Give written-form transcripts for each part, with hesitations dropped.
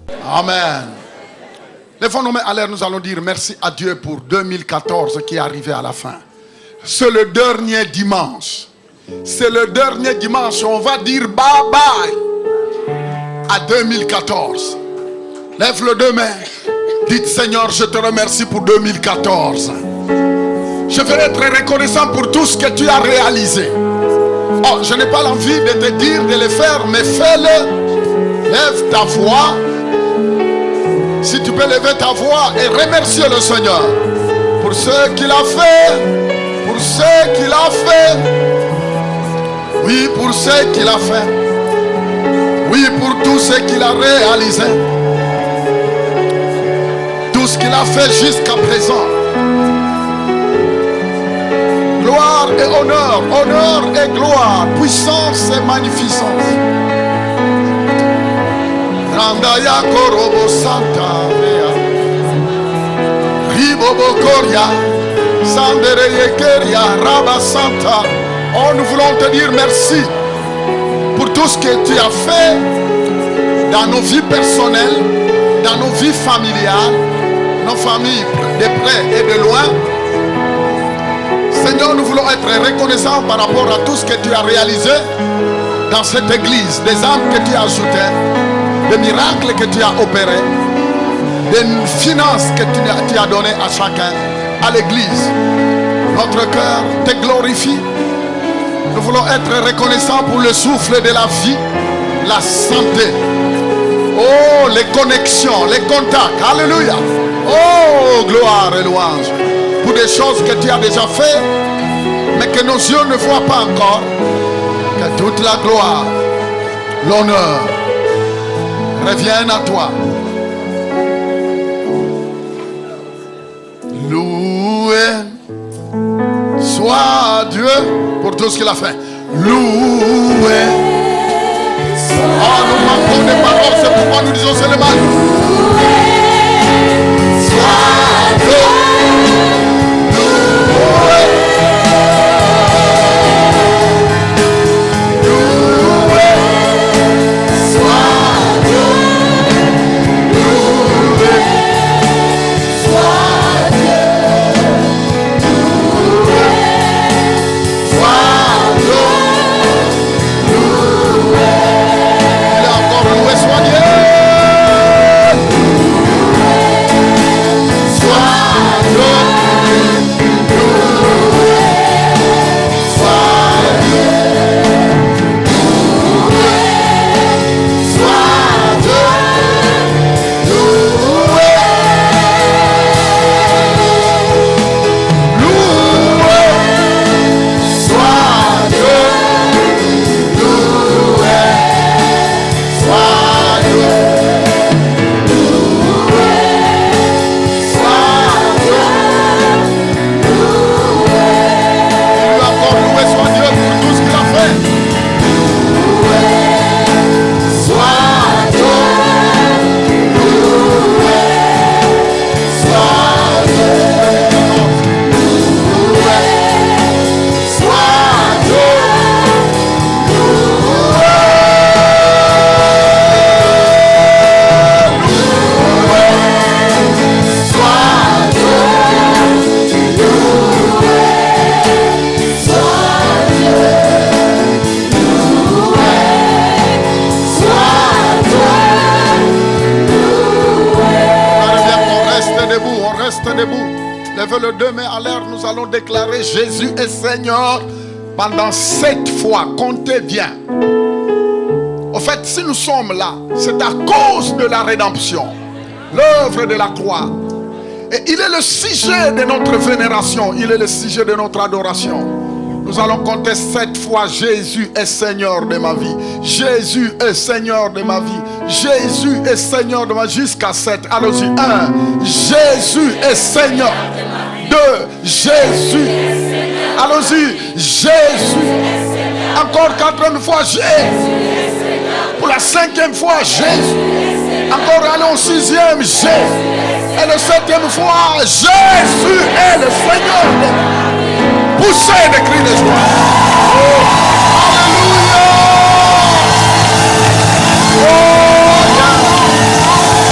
Amen. Lèvons-nous à l'air, nous allons dire merci à Dieu pour 2014 qui est arrivé à la fin. C'est le dernier dimanche. C'est le dernier dimanche. On va dire bye bye à 2014. Lève le deux mains. Dites Seigneur, je te remercie pour 2014. Je veux être reconnaissant pour tout ce que tu as réalisé. Oh, je n'ai pas l'envie de te dire de le faire, mais fais-le. Lève ta voix. Si tu peux lever ta voix et remercier le Seigneur pour ce qu'il a fait. Pour ce qu'il a fait. Oui, pour ce qu'il a fait. Oui, pour tout ce qu'il a réalisé. Tout ce qu'il a fait jusqu'à présent. Gloire et honneur, honneur et gloire, puissance et magnificence. Randaya Korobo Santa Ribobo Koria Sandere Yekeria Rabba Santa. Oh, nous voulons te dire merci pour tout ce que tu as fait dans nos vies personnelles, dans nos vies familiales, nos familles de près et de loin. Seigneur, nous voulons être reconnaissants par rapport à tout ce que tu as réalisé dans cette église, des âmes que tu as ajoutées, des miracles que tu as opérés, des finances que tu as données à chacun, à l'église. Notre cœur te glorifie. Nous voulons être reconnaissants pour le souffle de la vie, la santé. Oh, les connexions, les contacts. Alléluia. Oh, gloire et louange. Pour des choses que tu as déjà fait, mais que nos yeux ne voient pas encore. Que toute la gloire, l'honneur reviennent à toi. Loué soit Dieu pour tout ce qu'il a fait. Loué. Oh, nous manquons des paroles, c'est pourquoi nous disons seulement loué soit Dieu. Le deux mains à l'air, nous allons déclarer Jésus est Seigneur pendant 7 fois. Comptez bien. En fait, si nous sommes là, c'est à cause de la rédemption, l'œuvre de la croix. Et il est le sujet de notre vénération, il est le sujet de notre adoration. Nous allons compter 7 fois Jésus est Seigneur de ma vie. Jésus est Seigneur de ma vie. Jésus est Seigneur de ma vie jusqu'à 7. Allons-y. 1. Jésus est Seigneur. 2. Jésus. Allons-y. Jésus. Encore 4e fois Jésus. Pour la 5e fois Jésus. Encore allons 6e Jésus. Et le 7e fois Jésus est le Seigneur de ma vie. Poussez des cris de joie. Oh, alléluia. Oh, yeah.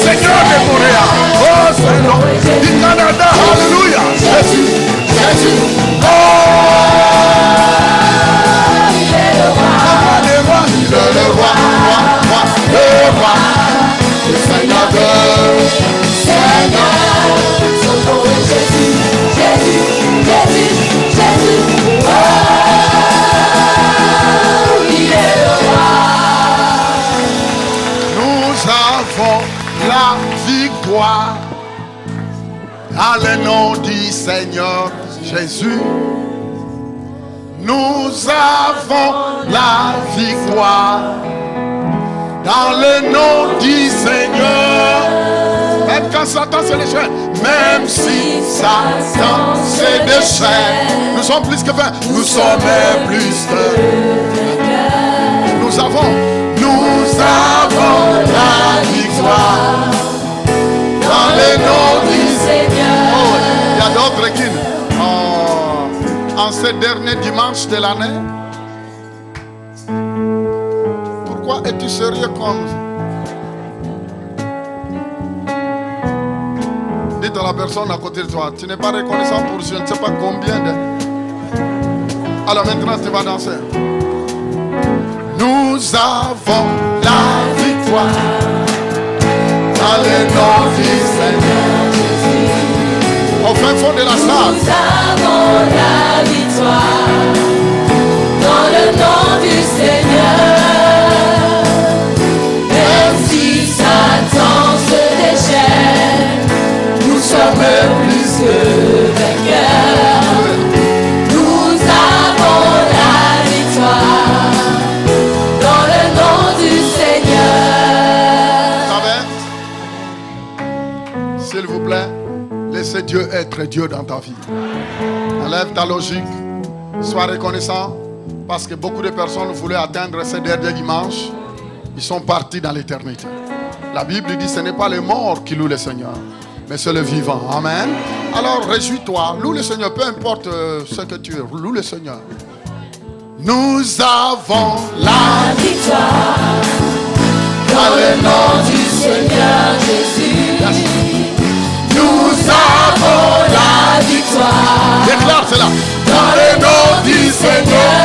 Seigneur de Montréal. Oh Seigneur. Du Canada. Alléluia. Jésus. Jésus. Oh. Il est le roi. Il est le roi. Il est le roi. Le roi. Le Seigneur de Seigneur. Son nom est Jésus. Jésus. Jésus. Jésus. Oh. Il est le roi. Nous avons la victoire dans le nom du Seigneur Jésus. Nous avons la victoire dans le nom du Seigneur. Même quand Satan se déchaîne, même si Satan se déchaîne, nous sommes plus que 20. Nous sommes plus que. Nous avons la victoire dans le nom du Seigneur. Oh, il y a d'autres qui, en ce dernier dimanche de l'année, pourquoi es-tu sérieux comme ça? Dites à la personne à côté de toi, tu n'es pas reconnaissant pour je ne sais pas combien de. Alors maintenant tu vas danser. Nous avons la victoire dans le nom du Seigneur Jésus. Au fin fond de la salle. Nous avons la victoire dans le nom du Seigneur. Même si Satan se déchaîne, nous sommes plus que vainqueurs. Nous avons la victoire dans le nom du Seigneur. S'il vous plaît, laissez Dieu être Dieu dans ta vie. Enlève ta logique. Sois reconnaissant parce que beaucoup de personnes voulaient atteindre ce dernier dimanche. Ils sont partis dans l'éternité. La Bible dit ce n'est pas les morts qui louent le Seigneur, mais c'est le vivant. Amen. Alors réjouis-toi, loue le Seigneur, peu importe ce que tu es, loue le Seigneur. Nous avons la victoire dans le nom du Seigneur Jésus. Yes. Nous avons la victoire. Déclare cela. Dans le nom du Seigneur.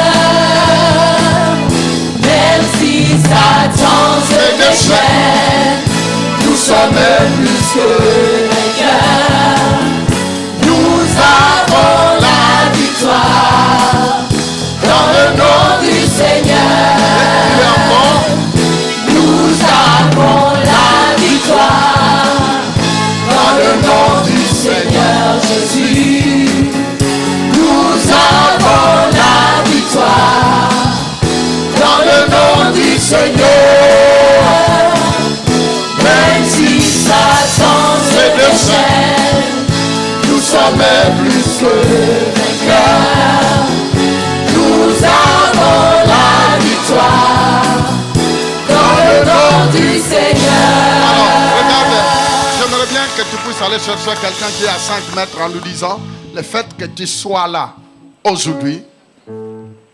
Même si Satan se déchaîne, nous sommes plus que vainqueurs. Nous avons la victoire dans le nom du Seigneur. Nous avons la victoire dans le nom du Seigneur Jésus. Nous avons la victoire dans le nom du Seigneur. Même si Satan se déchaîne, nous sommes plus que vainqueurs. Nous avons la victoire dans le nom du Seigneur. Alors, regarde, j'aimerais bien que tu puisses aller chercher quelqu'un qui est à 5 mètres en lui disant, le fait que tu sois là aujourd'hui,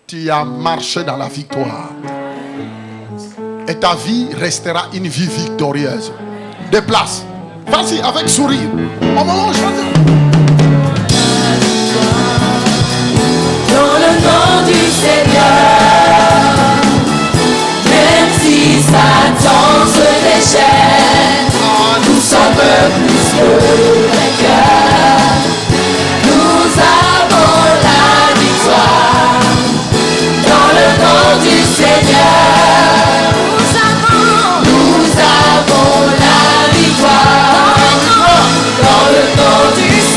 tu as marché dans la victoire. Et ta vie restera une vie victorieuse. Déplace. Vas-y, avec sourire. Au moment où je vais... Dans le nom du Seigneur, même si Satan se déchaîne, nous sommes plus que vainqueurs. Nous avons la victoire dans le nom du Seigneur. Nous avons la victoire dans le nom du Seigneur.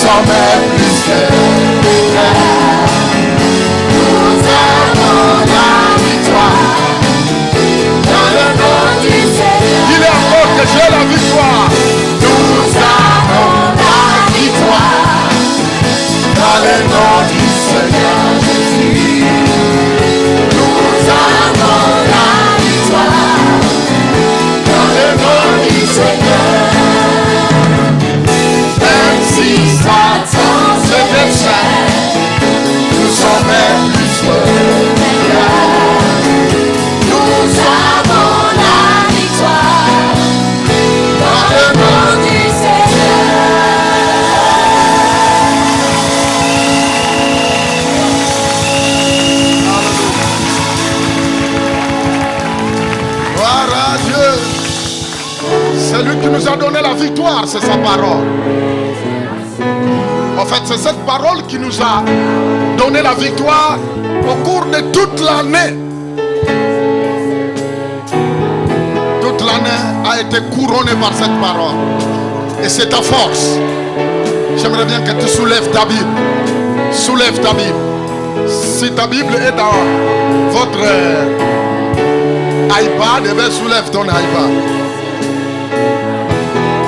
sommes plus que Nous avons la victoire dans le nom du Seigneur. Il est encore que j'ai la victoire. Nous avons la victoire Dans le nom du Seigneur Jésus. Nous avons la victoire dans le nom du Seigneur. Même si Satan se déchaîne, nous sommes plus que Nous avons la victoire dans le nom du Seigneur. gloire à Dieu. C'est lui qui nous a donné la victoire, c'est sa parole. En fait, c'est cette parole qui nous a donné la victoire au cours de toute l'année. Toute l'année a été couronnée par cette parole. Et c'est ta force. J'aimerais bien que tu soulèves ta Bible. Soulève ta Bible. Si ta Bible est dans votre iPad, eh bien soulève ton iPad.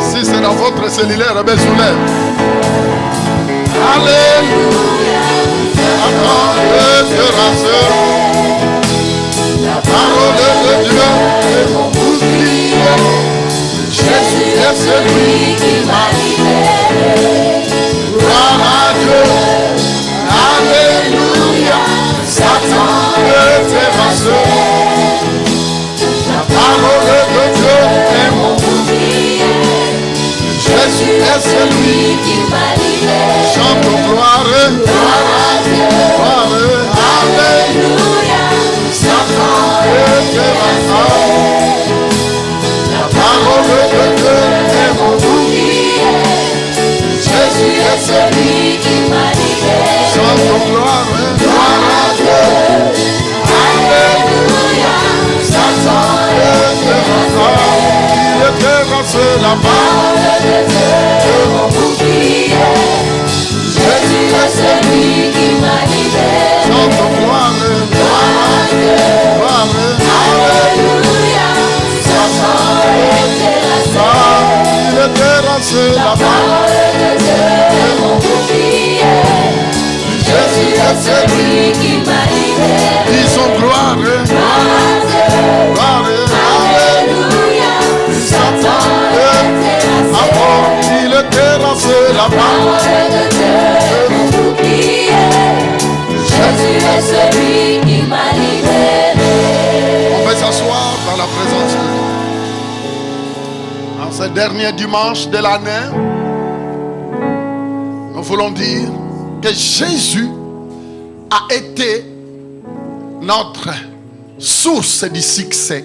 Si c'est dans votre cellulaire, eh bien soulève. Alléluia. Attends, Dieu rassure. La parole de Dieu est mon bouclier. Jésus est celui qui m'a libéré. Gloire à Dieu. Alléluia. Satan est terrassé. La parole de Dieu est mon bouclier. Jésus est celui Qui m'a libéré. chante gloire. Gloire à Dieu. Gloire. Alléluia. Satan est terrassé. La parole de Dieu est mon Bouclier. Jésus est celui qui m'a libéré. chante gloire. Gloire à Dieu. Alléluia. Satan est terrassé. Il est terrassé là-bas. Parole de Dieu est mon bouclier. Jésus est celui qui m'a libéré. Chante gloire. Gloire à Dieu. Gloire. Alléluia. Satan est terrassé. Il est terrassé La là-bas. parole de Dieu est mon bouclier. Jésus est celui qui m'a libéré. Disons gloire. Gloire à Dieu. Gloire. Alléluia. Satan est terrassé. Encore, il est terrassé là-bas. Parole de Dieu est mon bouclier. Jésus est celui qui m'a libéré. On va s'asseoir dans la présence de Dieu. En ce dernier dimanche de l'année, nous voulons dire que Jésus a été notre source de succès,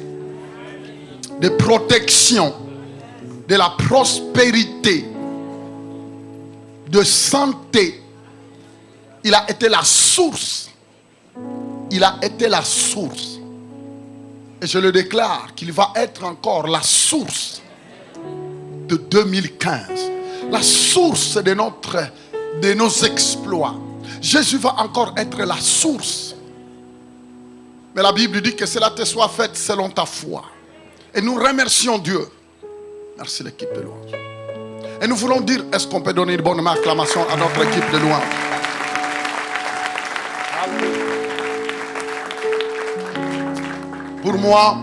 de protection, de la prospérité, de santé. Il a été la source. Il a été la source. Et je le déclare qu'il va être encore la source de 2015. La source de nos exploits. Jésus va encore être la source. Mais la Bible dit que cela te soit fait selon ta foi. Et nous remercions Dieu. Merci l'équipe de louange. Et nous voulons dire, est-ce qu'on peut donner une bonne acclamation à notre équipe de louange? Pour moi,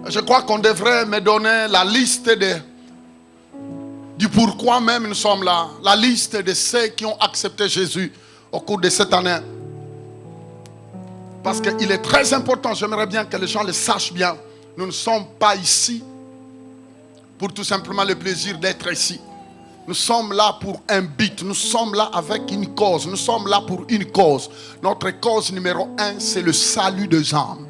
je crois qu'on devrait me donner la liste du pourquoi même nous sommes là. La liste de ceux qui ont accepté Jésus au cours de cette année. Parce qu'il est très important, j'aimerais bien que les gens le sachent bien. Nous ne sommes pas ici pour tout simplement le plaisir d'être ici. Nous sommes là pour un but. Nous sommes là avec une cause. Nous sommes là pour une cause. Notre cause numéro 1, c'est le salut des âmes.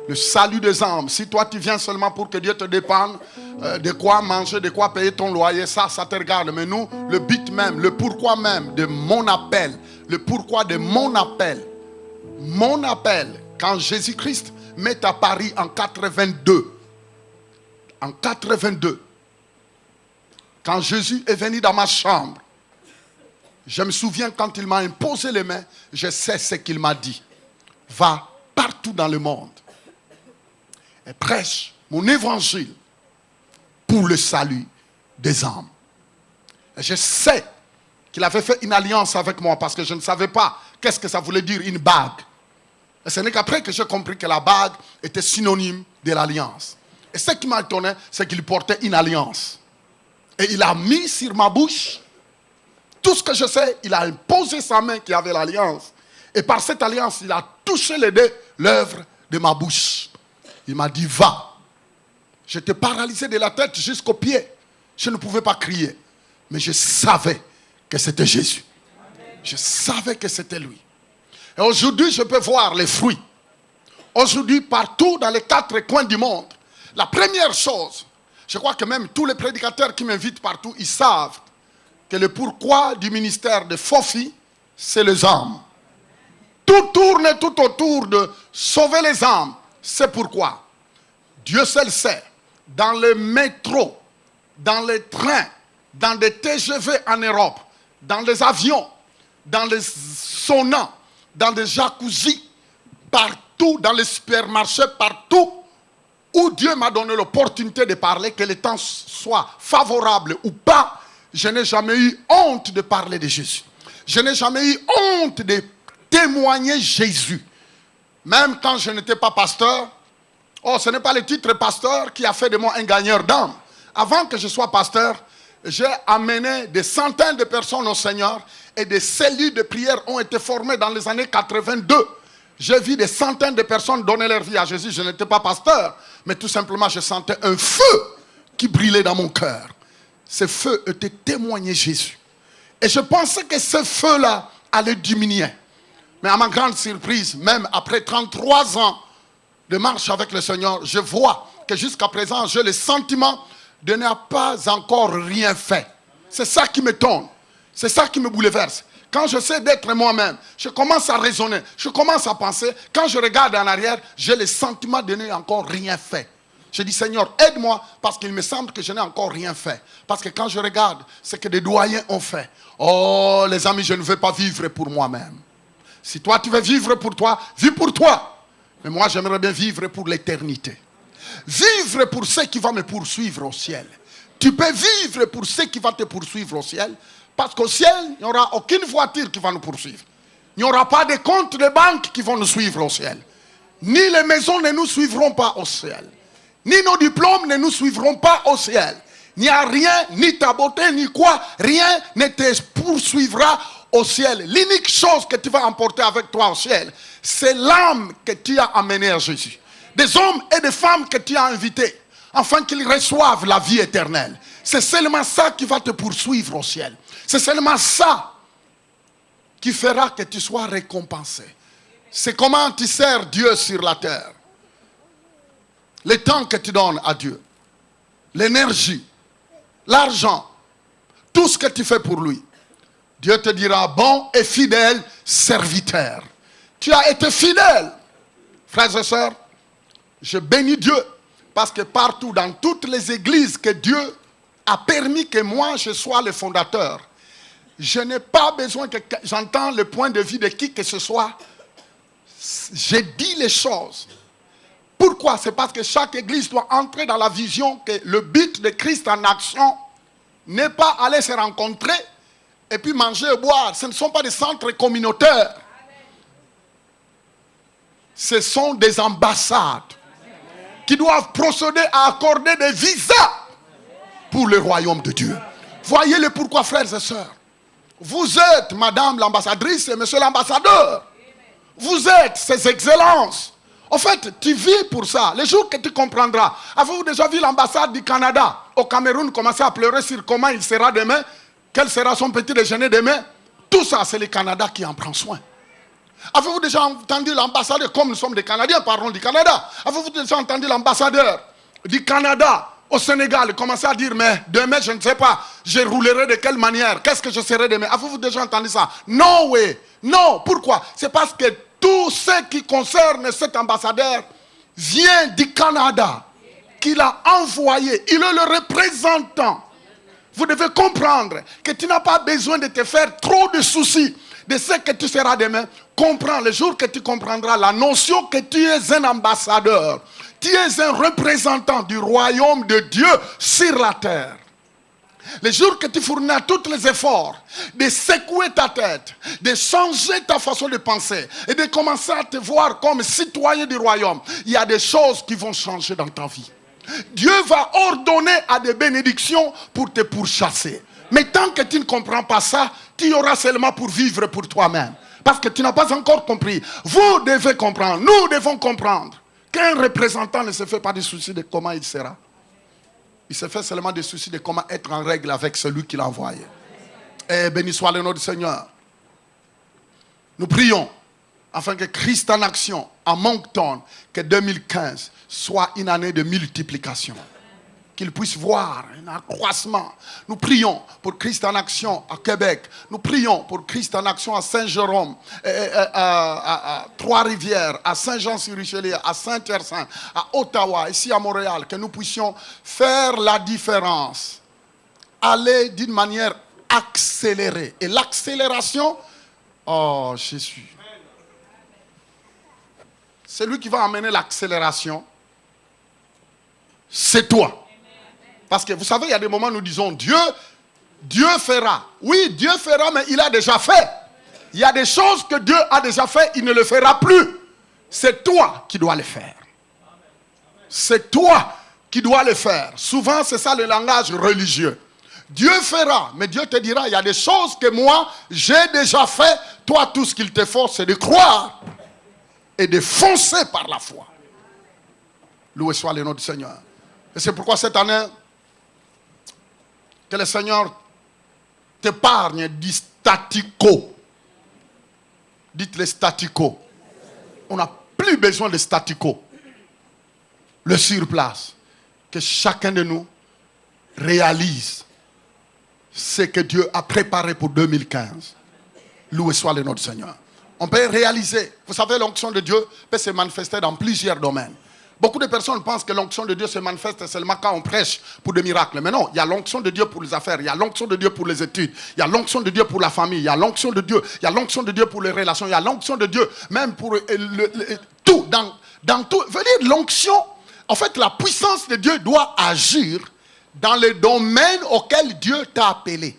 Le salut des âmes. Si toi tu viens seulement pour que Dieu te dépende de quoi manger, de quoi payer ton loyer, ça te regarde. Mais nous, le but même, le pourquoi même de mon appel, le pourquoi de mon appel, quand Jésus-Christ m'est à Paris en 82, quand Jésus est venu dans ma chambre, Je me souviens quand il m'a imposé les mains, je sais ce qu'il m'a dit. Va partout dans le monde et prêche mon évangile pour le salut des âmes. Et je sais qu'il avait fait une alliance avec moi parce que je ne savais pas qu'est-ce que ça voulait dire une bague. Et ce n'est qu'après que j'ai compris que la bague était synonyme de l'alliance. Et ce qui m'a étonné, c'est qu'il portait une alliance. Et il a mis sur ma bouche, tout ce que je sais, il a imposé sa main qui avait l'alliance. Et par cette alliance, il a touché les deux l'œuvre de ma bouche. Il m'a dit, va. J'étais paralysé de la tête jusqu'aux pieds. Je ne pouvais pas crier. Mais je savais que c'était Jésus. Je savais que c'était lui. Et aujourd'hui, je peux voir les fruits. Aujourd'hui, partout dans les 4 coins du monde, la première chose, je crois que même tous les prédicateurs qui m'invitent partout, ils savent que le pourquoi du ministère de Fofi, c'est les âmes. Tout tourne tout autour de sauver les âmes. C'est pourquoi Dieu seul sait, dans les métros, dans les trains, dans les TGV en Europe, dans les avions, dans les saunas, dans les jacuzzis, partout, dans les supermarchés, partout où Dieu m'a donné l'opportunité de parler, que le temps soit favorable ou pas, je n'ai jamais eu honte de parler de Jésus. Je n'ai jamais eu honte de témoigner Jésus. Même quand je n'étais pas pasteur, ce n'est pas le titre pasteur qui a fait de moi un gagneur d'âme. Avant que je sois pasteur, j'ai amené des centaines de personnes au Seigneur et des cellules de prière ont été formées dans les années 82. J'ai vu des centaines de personnes donner leur vie à Jésus. Je n'étais pas pasteur, mais tout simplement je sentais un feu qui brillait dans mon cœur. Ce feu était témoigné Jésus. Et je pensais que ce feu-là allait diminuer. Mais à ma grande surprise, même après 33 ans de marche avec le Seigneur, je vois que jusqu'à présent, j'ai le sentiment de ne pas encore rien fait. C'est ça qui m'étonne. C'est ça qui me bouleverse. Quand je sais d'être moi-même, je commence à raisonner, je commence à penser. Quand je regarde en arrière, j'ai le sentiment de n'avoir encore rien fait. Je dis, Seigneur, aide-moi parce qu'il me semble que je n'ai encore rien fait. Parce que quand je regarde ce que des doyens ont fait, oh les amis, je ne veux pas vivre pour moi-même. Si toi tu veux vivre pour toi, vis pour toi. Mais moi j'aimerais bien vivre pour l'éternité. Vivre pour ce qui va me poursuivre au ciel. Tu peux vivre pour ce qui va te poursuivre au ciel. Parce qu'au ciel, il n'y aura aucune voiture qui va nous poursuivre. Il n'y aura pas de comptes de banque qui vont nous suivre au ciel. Ni les maisons ne nous suivront pas au ciel. Ni nos diplômes ne nous suivront pas au ciel. Il n'y a rien, ni ta beauté, ni quoi. Rien ne te poursuivra au ciel. L'unique chose que tu vas emporter avec toi au ciel, c'est l'âme que tu as amenée à Jésus. Des hommes et des femmes que tu as invités, afin qu'ils reçoivent la vie éternelle. C'est seulement ça qui va te poursuivre au ciel. C'est seulement ça qui fera que tu sois récompensé. C'est comment tu sers Dieu sur la terre. Le temps que tu donnes à Dieu, l'énergie, l'argent, tout ce que tu fais pour lui. Dieu te dira, bon et fidèle serviteur. Tu as été fidèle. Frères et sœurs, je bénis Dieu parce que partout, dans toutes les églises que Dieu a permis que moi je sois le fondateur, je n'ai pas besoin que j'entende le point de vue de qui que ce soit. J'ai dit les choses. Pourquoi? C'est parce que chaque église doit entrer dans la vision que le but de Christ en action n'est pas aller se rencontrer et puis manger et boire. Ce ne sont pas des centres communautaires. Ce sont des ambassades qui doivent procéder à accorder des visas pour le royaume de Dieu. Voyez le pourquoi, frères et sœurs. Vous êtes madame l'ambassadrice et monsieur l'ambassadeur. Vous êtes ses excellences. En fait, tu vis pour ça. Le jour que tu comprendras. Avez-vous déjà vu l'ambassade du Canada au Cameroun commencer à pleurer sur comment il sera demain? Quel sera son petit déjeuner demain? Tout ça, c'est le Canada qui en prend soin. Avez-vous déjà entendu l'ambassadeur, comme nous sommes des Canadiens, parlons du Canada. Avez-vous déjà entendu l'ambassadeur du Canada au Sénégal commencer à dire, mais demain, je ne sais pas, je roulerai de quelle manière? Qu'est-ce que je serai demain? Avez-vous déjà entendu ça? No way. Non. Pourquoi? C'est parce que tout ce qui concerne cet ambassadeur vient du Canada, qu'il a envoyé. Il est le représentant. vous devez comprendre que tu n'as pas besoin de te faire trop de soucis de ce que tu seras demain. Comprends, le jour que tu comprendras la notion que tu es un ambassadeur, tu es un représentant du royaume de Dieu sur la terre. Le jour que tu fourniras tous les efforts de secouer ta tête, de changer ta façon de penser et de commencer à te voir comme citoyen du royaume, il y a des choses qui vont changer dans ta vie. Dieu va ordonner à des bénédictions pour te pourchasser. Mais tant que tu ne comprends pas ça, tu auras seulement pour vivre pour toi-même. Parce que tu n'as pas encore compris. Vous devez comprendre, nous devons comprendre qu'un représentant ne se fait pas de soucis de comment il sera. Il se fait seulement des soucis de comment être en règle avec celui qui l'a envoyé. Et béni soit le nom du Seigneur. Nous prions afin que Christ en action à Moncton, que 2015 soit une année de multiplication. Qu'il puisse voir un accroissement. Nous prions pour Christ en action à Québec. Nous prions pour Christ en action à Saint-Jérôme, à Trois-Rivières, à Saint-Jean-sur-Richelieu, à Saint-Hyacinthe, à Ottawa, ici à Montréal, que nous puissions faire la différence. Aller d'une manière accélérée. Et l'accélération, oh Jésus. Celui qui va amener l'accélération, c'est toi. Parce que vous savez, il y a des moments où nous disons Dieu fera. Oui, Dieu fera, mais il a déjà fait. Il y a des choses que Dieu a déjà fait, il ne le fera plus. C'est toi qui dois le faire. C'est toi qui dois le faire. Souvent, c'est ça le langage religieux. Dieu fera, mais Dieu te dira, il y a des choses que moi, j'ai déjà fait. Toi, tout ce qu'il te faut, c'est de croire et de foncer par la foi. Loué soit le nom du Seigneur. Et c'est pourquoi cette année, que le Seigneur t'épargne du statico. Dites les statico. On n'a plus besoin de statico. Le surplace. Que chacun de nous réalise ce que Dieu a préparé pour 2015. Loué soit le nom du Seigneur. On peut réaliser. Vous savez, l'onction de Dieu peut se manifester dans plusieurs domaines. Beaucoup de personnes pensent que l'onction de Dieu se manifeste seulement quand on prêche pour des miracles. Mais non, il y a l'onction de Dieu pour les affaires, il y a l'onction de Dieu pour les études, il y a l'onction de Dieu pour la famille, il y a l'onction de Dieu, il y a l'onction de Dieu pour les relations, il y a l'onction de Dieu même pour tout. Dans tout, veut dire l'onction, en fait, la puissance de Dieu doit agir dans les domaines auxquels Dieu t'a appelé.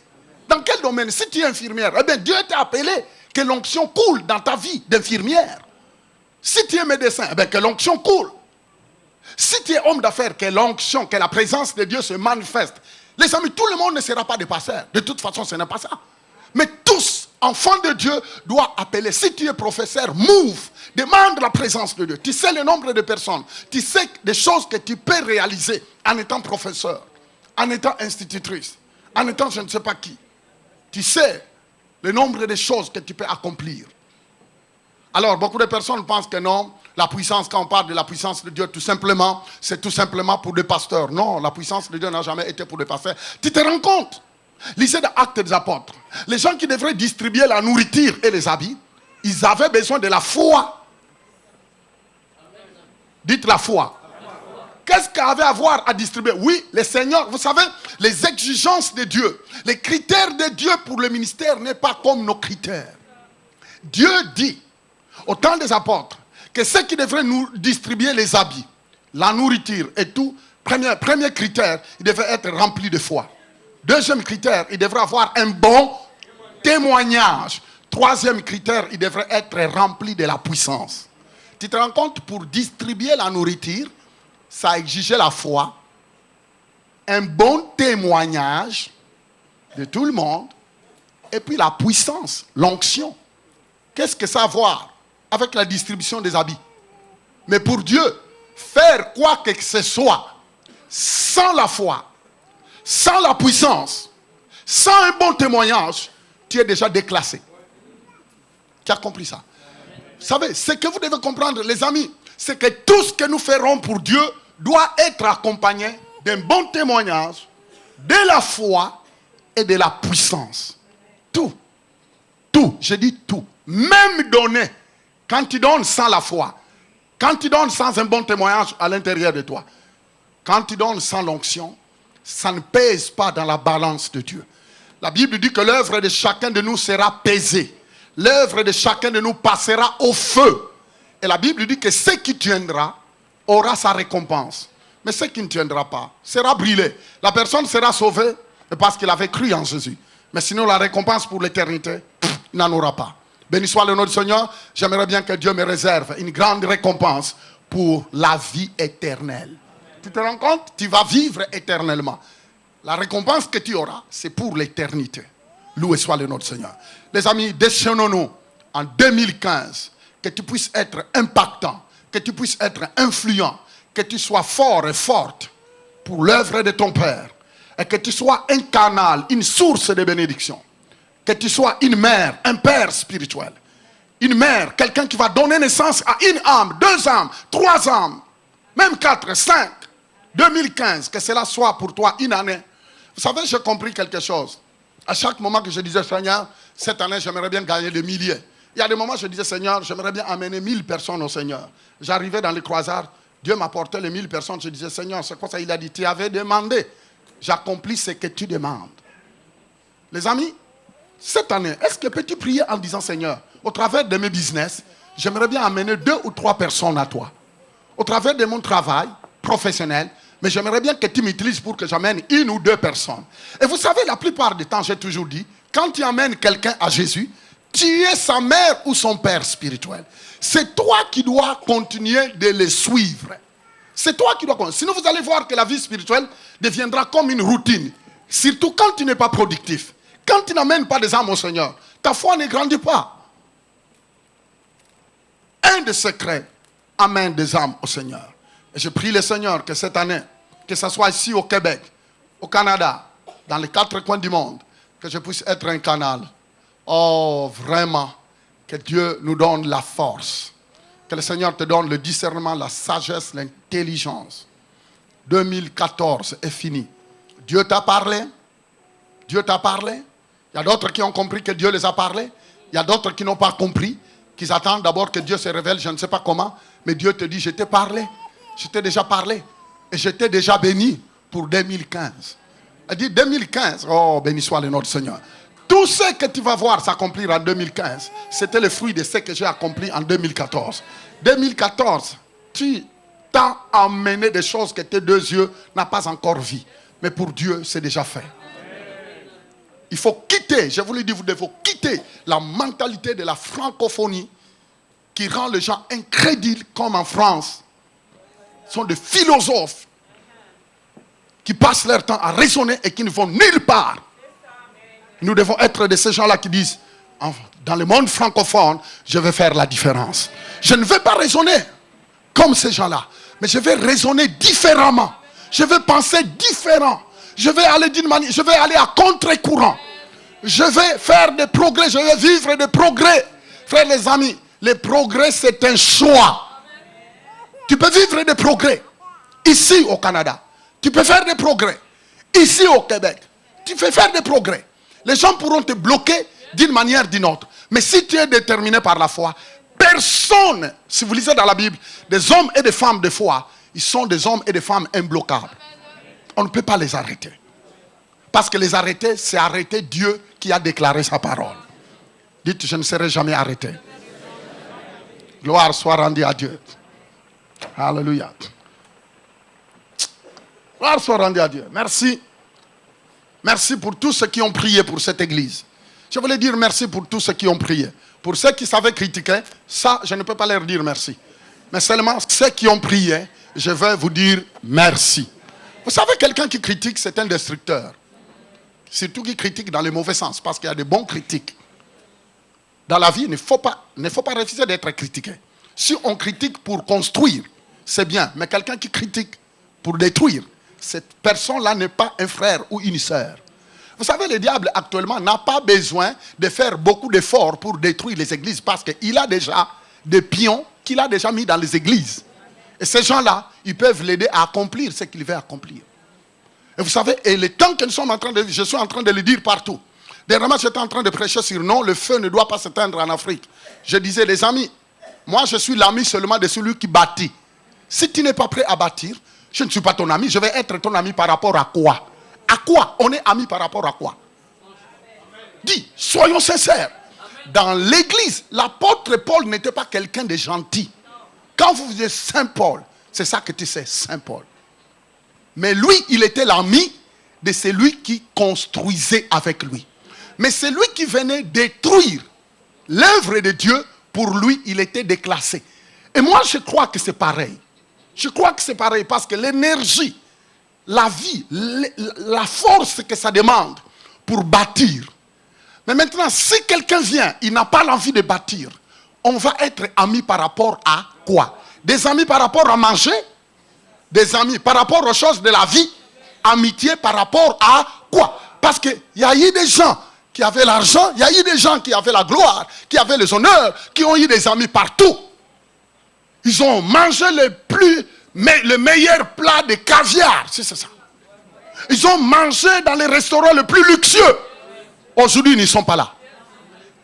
Dans quel domaine? Si tu es infirmière, eh bien Dieu t'a appelé que l'onction coule dans ta vie d'infirmière. Si tu es médecin, eh bien que l'onction coule. Si tu es homme d'affaires, que l'onction, que la présence de Dieu se manifeste. Les amis, tout le monde ne sera pas des pasteurs. De toute façon, ce n'est pas ça. Mais tous, enfants de Dieu, doivent appeler. Si tu es professeur, move. Demande la présence de Dieu. Tu sais le nombre de personnes. Tu sais des choses que tu peux réaliser en étant professeur, en étant institutrice, en étant je ne sais pas qui. Tu sais le nombre de choses que tu peux accomplir. Alors, beaucoup de personnes pensent que non, la puissance, quand on parle de la puissance de Dieu, tout simplement, c'est tout simplement pour des pasteurs. Non, la puissance de Dieu n'a jamais été pour des pasteurs. Tu te rends compte? Lisez dans Actes des Apôtres. Les gens qui devraient distribuer la nourriture et les habits, ils avaient besoin de la foi. Dites la foi. Qu'est-ce qu'il y avait à voir à distribuer? Oui, le Seigneur, vous savez, les exigences de Dieu, les critères de Dieu pour le ministère n'est pas comme nos critères. Dieu dit, au temps des apôtres, que ceux qui devraient nous distribuer les habits, la nourriture et tout, premier critère, il devait être rempli de foi. Deuxième critère, il devrait avoir un bon témoignage. Troisième critère, il devrait être rempli de la puissance. Tu te rends compte, pour distribuer la nourriture, ça exigeait la foi, un bon témoignage de tout le monde, et puis la puissance, l'onction. Qu'est-ce que ça a à voir avec la distribution des habits? Mais pour Dieu, faire quoi que ce soit, sans la foi, sans la puissance, sans un bon témoignage, tu es déjà déclassé. Tu as compris ça? Vous savez, ce que vous devez comprendre, les amis, c'est que tout ce que nous ferons pour Dieu doit être accompagné d'un bon témoignage, de la foi et de la puissance. Tout. Tout. Je dis tout. Même donner. Quand tu donnes sans la foi, quand tu donnes sans un bon témoignage à l'intérieur de toi, quand tu donnes sans l'onction, ça ne pèse pas dans la balance de Dieu. La Bible dit que l'œuvre de chacun de nous sera pesée. L'œuvre de chacun de nous passera au feu. Et la Bible dit que ce qui tiendra aura sa récompense. Mais ce qui ne tiendra pas sera brûlé. La personne sera sauvée parce qu'il avait cru en Jésus. Mais sinon, la récompense pour l'éternité, il n'en aura pas. Béni soit le nom du Seigneur. J'aimerais bien que Dieu me réserve une grande récompense pour la vie éternelle. Tu te rends compte? Tu vas vivre éternellement. La récompense que tu auras, c'est pour l'éternité. Loué soit le nom du Seigneur. Les amis, décennons-nous en 2015, que tu puisses être impactant, que tu puisses être influent, que tu sois fort et forte pour l'œuvre de ton Père, et que tu sois un canal, une source de bénédiction, que tu sois une mère, un père spirituel, une mère, quelqu'un qui va donner naissance à une âme, 2 âmes, 3 âmes, même 4, 5. 2015, que cela soit pour toi une année. Vous savez, j'ai compris quelque chose. À chaque moment que je disais, Seigneur, cette année, j'aimerais bien gagner des milliers. Il y a des moments où je disais, Seigneur, j'aimerais bien amener 1000 personnes au Seigneur. J'arrivais dans les croisades, Dieu m'apportait les 1000 personnes. Je disais, Seigneur, c'est quoi ça? Il a dit, tu avais demandé. J'accomplis ce que tu demandes. Les amis, cette année, est-ce que peux-tu prier en disant, Seigneur, au travers de mes business, j'aimerais bien amener 2 ou 3 personnes à toi. Au travers de mon travail professionnel, mais j'aimerais bien que tu m'utilises pour que j'amène 1 ou 2 personnes. Et vous savez, la plupart du temps, j'ai toujours dit, quand tu amènes quelqu'un à Jésus, tu es sa mère ou son père spirituel. C'est toi qui dois continuer de le suivre. C'est toi qui dois continuer. Sinon, vous allez voir que la vie spirituelle deviendra comme une routine. Surtout quand tu n'es pas productif. Quand tu n'amènes pas des âmes au Seigneur, ta foi ne grandit pas. Un des secrets amène des âmes au Seigneur. Et je prie le Seigneur que cette année, que ce soit ici au Québec, au Canada, dans les 4 coins du monde, que je puisse être un canal. Oh, vraiment, que Dieu nous donne la force. Que le Seigneur te donne le discernement, la sagesse, l'intelligence. 2014 est fini. Dieu t'a parlé. Dieu t'a parlé. Il y a d'autres qui ont compris que Dieu les a parlé. Il y a d'autres qui n'ont pas compris, qui attendent d'abord que Dieu se révèle, je ne sais pas comment. Mais Dieu te dit, je t'ai parlé. Je t'ai déjà parlé. Et je t'ai déjà béni pour 2015. Elle dit 2015. Oh, béni soit le nom du Seigneur. Tout ce que tu vas voir s'accomplir en 2015, c'était le fruit de ce que j'ai accompli en 2014. 2014, tu t'as amené des choses que tes 2 yeux n'ont pas encore vues. Mais pour Dieu, c'est déjà fait. Il faut quitter, je vous le dis, vous devez quitter la mentalité de la francophonie qui rend les gens incrédules comme en France. Ce sont des philosophes qui passent leur temps à raisonner et qui ne vont nulle part. Nous devons être de ces gens-là qui disent, dans le monde francophone, je vais faire la différence. Je ne vais pas raisonner comme ces gens-là, mais je vais raisonner différemment. Je vais penser différent. Je vais aller d'une manière, je vais aller à contre-courant. Je vais faire des progrès, je vais vivre des progrès. Frères les amis, les progrès c'est un choix. Tu peux vivre des progrès ici au Canada. Tu peux faire des progrès ici au Québec. Tu peux faire des progrès. Les gens pourront te bloquer d'une manière ou d'une autre. Mais si tu es déterminé par la foi, personne, si vous lisez dans la Bible, des hommes et des femmes de foi, ils sont des hommes et des femmes imbloquables. On ne peut pas les arrêter. Parce que les arrêter, c'est arrêter Dieu qui a déclaré sa parole. Dites, je ne serai jamais arrêté. Gloire soit rendue à Dieu. Alléluia. Gloire soit rendue à Dieu. Merci. Merci pour tous ceux qui ont prié pour cette église. Je voulais dire merci pour tous ceux qui ont prié. Pour ceux qui savaient critiquer, ça, je ne peux pas leur dire merci. Mais seulement ceux qui ont prié, je vais vous dire merci. Vous savez, quelqu'un qui critique, c'est un destructeur. Surtout qui critique dans le mauvais sens, parce qu'il y a de bons critiques. Dans la vie, il ne faut pas refuser d'être critiqué. Si on critique pour construire, c'est bien. Mais quelqu'un qui critique pour détruire, cette personne-là n'est pas un frère ou une sœur. Vous savez, le diable actuellement n'a pas besoin de faire beaucoup d'efforts pour détruire les églises, parce qu'il a déjà des pions qu'il a déjà mis dans les églises. Et ces gens-là, ils peuvent l'aider à accomplir ce qu'il veut accomplir. Et vous savez, et le temps que nous sommes en train de... Je suis en train de le dire partout. Dernièrement, j'étais en train de prêcher sur non, le feu ne doit pas s'éteindre en Afrique. Je disais, les amis, moi je suis l'ami seulement de celui qui bâtit. Si tu n'es pas prêt à bâtir, je ne suis pas ton ami. Je vais être ton ami par rapport à quoi? quoi? On est amis par rapport à quoi? Dis, soyons sincères. Dans l'église, l'apôtre Paul n'était pas quelqu'un de gentil. Quand vous dites Saint Paul, c'est ça que tu sais, Saint Paul. Mais lui, il était l'ami de celui qui construisait avec lui. Mais celui qui venait détruire l'œuvre de Dieu, pour lui, il était déclassé. Et moi, je crois que c'est pareil. Je crois que c'est pareil parce que l'énergie, la vie, la force que ça demande pour bâtir. Mais maintenant, si quelqu'un vient, il n'a pas l'envie de bâtir, on va être amis par rapport à quoi? Des amis par rapport à manger? Des amis par rapport aux choses de la vie? Amitié par rapport à quoi? Parce qu'il y a eu des gens qui avaient l'argent, il y a eu des gens qui avaient la gloire, qui avaient les honneurs, qui ont eu des amis partout. Ils ont mangé le meilleur plat de caviar, c'est ça. Ils ont mangé dans les restaurants les plus luxueux. Aujourd'hui, ils ne sont pas là.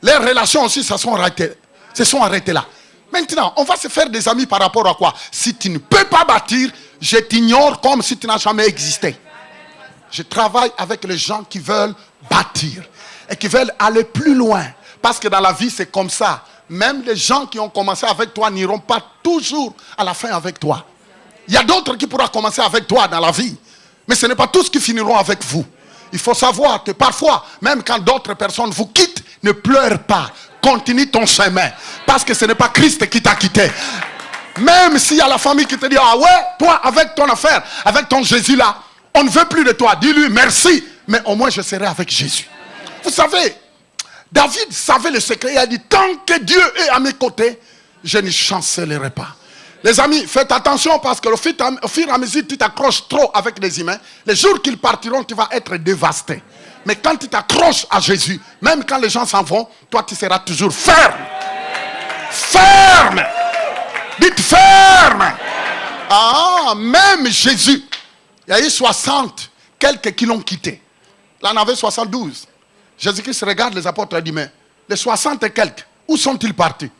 Les relations aussi se sont arrêtées là. Maintenant, on va se faire des amis par rapport à quoi? Si tu ne peux pas bâtir, je t'ignore comme si tu n'as jamais existé. Je travaille avec les gens qui veulent bâtir et qui veulent aller plus loin. Parce que dans la vie, c'est comme ça. Même les gens qui ont commencé avec toi n'iront pas toujours à la fin avec toi. Il y a d'autres qui pourront commencer avec toi dans la vie. Mais ce n'est pas tous qui finiront avec vous. Il faut savoir que parfois, même quand d'autres personnes vous quittent, ne pleure pas. Continue ton chemin. Parce que ce n'est pas Christ qui t'a quitté. Même s'il y a la famille qui te dit, ah ouais, toi avec ton affaire, avec ton Jésus là, on ne veut plus de toi. Dis-lui merci, mais au moins je serai avec Jésus. Vous savez, David savait le secret. Il a dit, tant que Dieu est à mes côtés, je ne chancellerai pas. Les amis, faites attention parce qu'au fur et à mesure que tu t'accroches trop avec les humains, les jours qu'ils partiront, tu vas être dévasté. Mais quand tu t'accroches à Jésus, même quand les gens s'en vont, toi tu seras toujours ferme. Ferme. Dites ferme. Ah, même Jésus, il y a eu 60, quelques qui l'ont quitté. Là, on avait 72. Jésus-Christ regarde les apôtres et dit, mais les 60 et quelques, où sont-ils partis?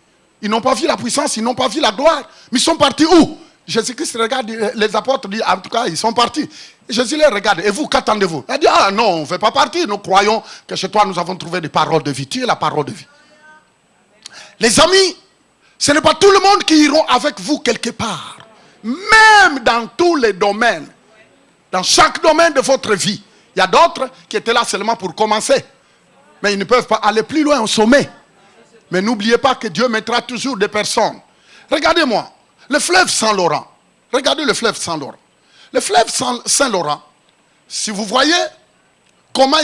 Ils n'ont pas vu la puissance, ils n'ont pas vu la gloire. Mais ils sont partis où? Jésus-Christ regarde les apôtres, dit, en tout cas, ils sont partis. Et Jésus les regarde, et vous, qu'attendez-vous? Il dit, ah non, on ne veut pas partir. Nous croyons que chez toi, nous avons trouvé des paroles de vie. Tu es la parole de vie. Les amis, ce n'est pas tout le monde qui ira avec vous quelque part. Même dans tous les domaines. Dans chaque domaine de votre vie. Il y a d'autres qui étaient là seulement pour commencer. Mais ils ne peuvent pas aller plus loin au sommet. Mais n'oubliez pas que Dieu mettra toujours des personnes. Regardez-moi, le fleuve Saint-Laurent. Regardez le fleuve Saint-Laurent. Le fleuve Saint-Laurent, si vous voyez comment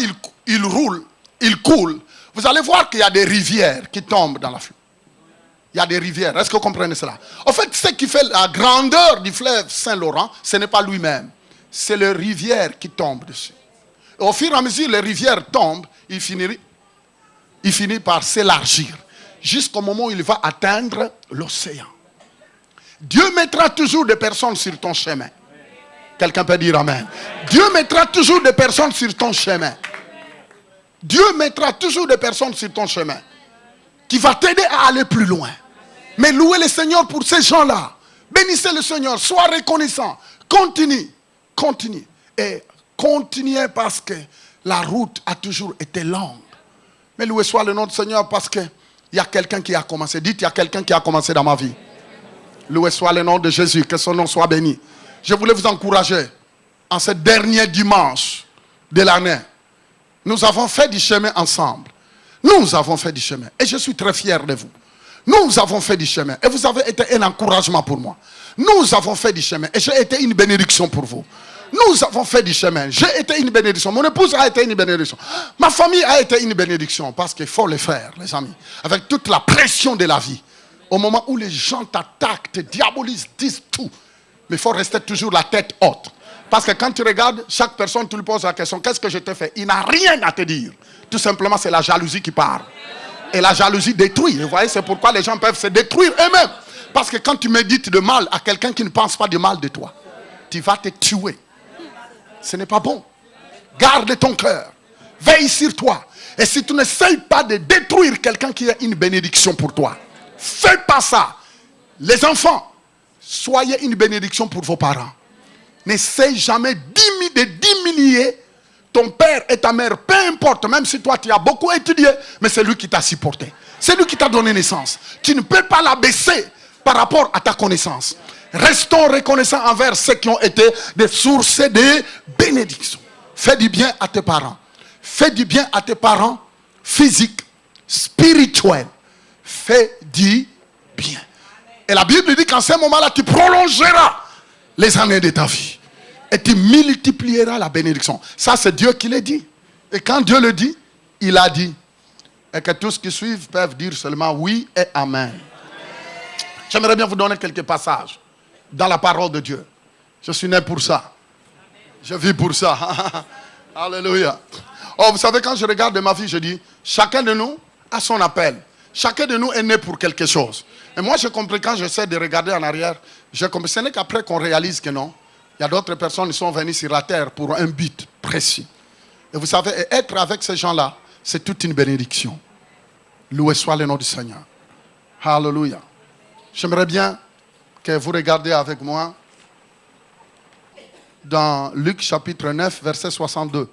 il roule, il coule, vous allez voir qu'il y a des rivières qui tombent dans la fleuve. Il y a des rivières. Est-ce que vous comprenez cela? En fait, ce qui fait la grandeur du fleuve Saint-Laurent, ce n'est pas lui-même. C'est les rivières qui tombent dessus. Et au fur et à mesure, les rivières tombent, il finit par s'élargir. Jusqu'au moment où il va atteindre l'océan. Dieu mettra toujours des personnes sur ton chemin. Quelqu'un peut dire amen. Dieu mettra toujours des personnes sur ton chemin. Dieu mettra toujours des personnes sur ton chemin. Qui va t'aider à aller plus loin. Mais louez le Seigneur pour ces gens-là. Bénissez le Seigneur. Sois reconnaissant. Continue. Et continuez parce que la route a toujours été longue. Mais loué soit le nom du Seigneur parce que il y a quelqu'un qui a commencé. Dites, il y a quelqu'un qui a commencé dans ma vie. Loué soit le nom de Jésus. Que son nom soit béni. Je voulais vous encourager. En ce dernier dimanche de l'année, nous avons fait du chemin ensemble. Nous avons fait du chemin. Et je suis très fier de vous. Nous avons fait du chemin. Et vous avez été un encouragement pour moi. Nous avons fait du chemin. Et j'ai été une bénédiction pour vous. Nous avons fait du chemin. J'ai été une bénédiction. Mon épouse a été une bénédiction. Ma famille a été une bénédiction. Parce qu'il faut le faire, les amis. Avec toute la pression de la vie. Au moment où les gens t'attaquent, te diabolisent, disent tout. Mais il faut rester toujours la tête haute. Parce que quand tu regardes, chaque personne, tu lui poses la question, qu'est-ce que je t'ai fait? Il n'a rien à te dire. Tout simplement, c'est la jalousie qui parle. Et la jalousie détruit. Vous voyez, c'est pourquoi les gens peuvent se détruire eux-mêmes. Parce que quand tu médites de mal à quelqu'un qui ne pense pas de mal de toi, tu vas te tuer. Ce n'est pas bon. Garde ton cœur. Veille sur toi. Et si tu n'essayes pas de détruire quelqu'un qui est une bénédiction pour toi, fais pas ça. Les enfants, soyez une bénédiction pour vos parents. N'essayez jamais de diminuer ton père et ta mère, peu importe, même si toi tu as beaucoup étudié, mais c'est lui qui t'a supporté. C'est lui qui t'a donné naissance. Tu ne peux pas l'abaisser par rapport à ta connaissance. Restons reconnaissants envers ceux qui ont été des sources de bénédictions. Fais du bien à tes parents. Fais du bien à tes parents physiques, spirituels. Fais du bien. Et la Bible dit qu'en ce moment-là, tu prolongeras les années de ta vie. Et tu multiplieras la bénédiction. Ça, c'est Dieu qui le dit. Et quand Dieu le dit, il a dit. Et que tous qui suivent peuvent dire seulement oui et amen. J'aimerais bien vous donner quelques passages dans la parole de Dieu. Je suis né pour ça. Je vis pour ça. Alléluia. Oh, vous savez, quand je regarde ma vie, je dis, chacun de nous a son appel. Chacun de nous est né pour quelque chose. Et moi, j'ai compris, quand j'essaie de regarder en arrière, j'ai compris, ce n'est qu'après qu'on réalise que non. Il y a d'autres personnes qui sont venues sur la terre pour un but précis. Et vous savez, être avec ces gens-là, c'est toute une bénédiction. Loué soit le nom du Seigneur. Alléluia. J'aimerais bien que vous regardiez avec moi dans Luc chapitre 9, verset 62.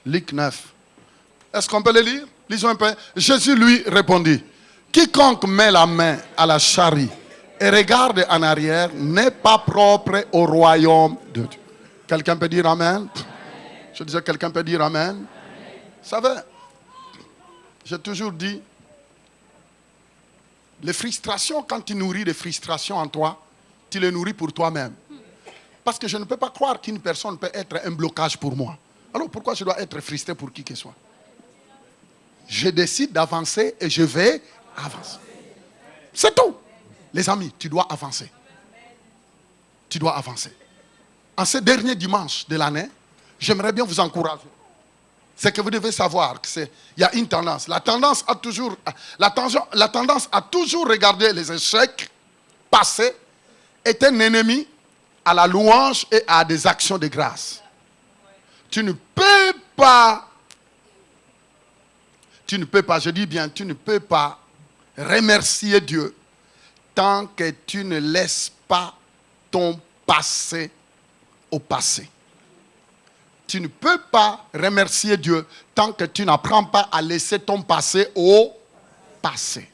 Luc 9. Est-ce qu'on peut le lire? Lisons un peu. Jésus lui répondit, quiconque met la main à la charrie et regarde en arrière n'est pas propre au royaume de Dieu. Quelqu'un peut dire amen? Je disais, quelqu'un peut dire amen? Vous savez, j'ai toujours dit, les frustrations, quand tu nourris des frustrations en toi, tu les nourris pour toi-même. Parce que je ne peux pas croire qu'une personne peut être un blocage pour moi. Alors pourquoi je dois être frustré pour qui que ce soit? Je décide d'avancer et je vais avancer. C'est tout. Les amis, tu dois avancer. Tu dois avancer. En ce dernier dimanche de l'année, j'aimerais bien vous encourager. C'est que vous devez savoir qu'il y a une tendance. La tendance a toujours regardé les échecs passés est un ennemi à la louange et à des actions de grâce. Tu ne peux pas, je dis bien, tu ne peux pas remercier Dieu tant que tu ne laisses pas ton passé au passé. Tu ne peux pas remercier Dieu tant que tu n'apprends pas à laisser ton passé au passé.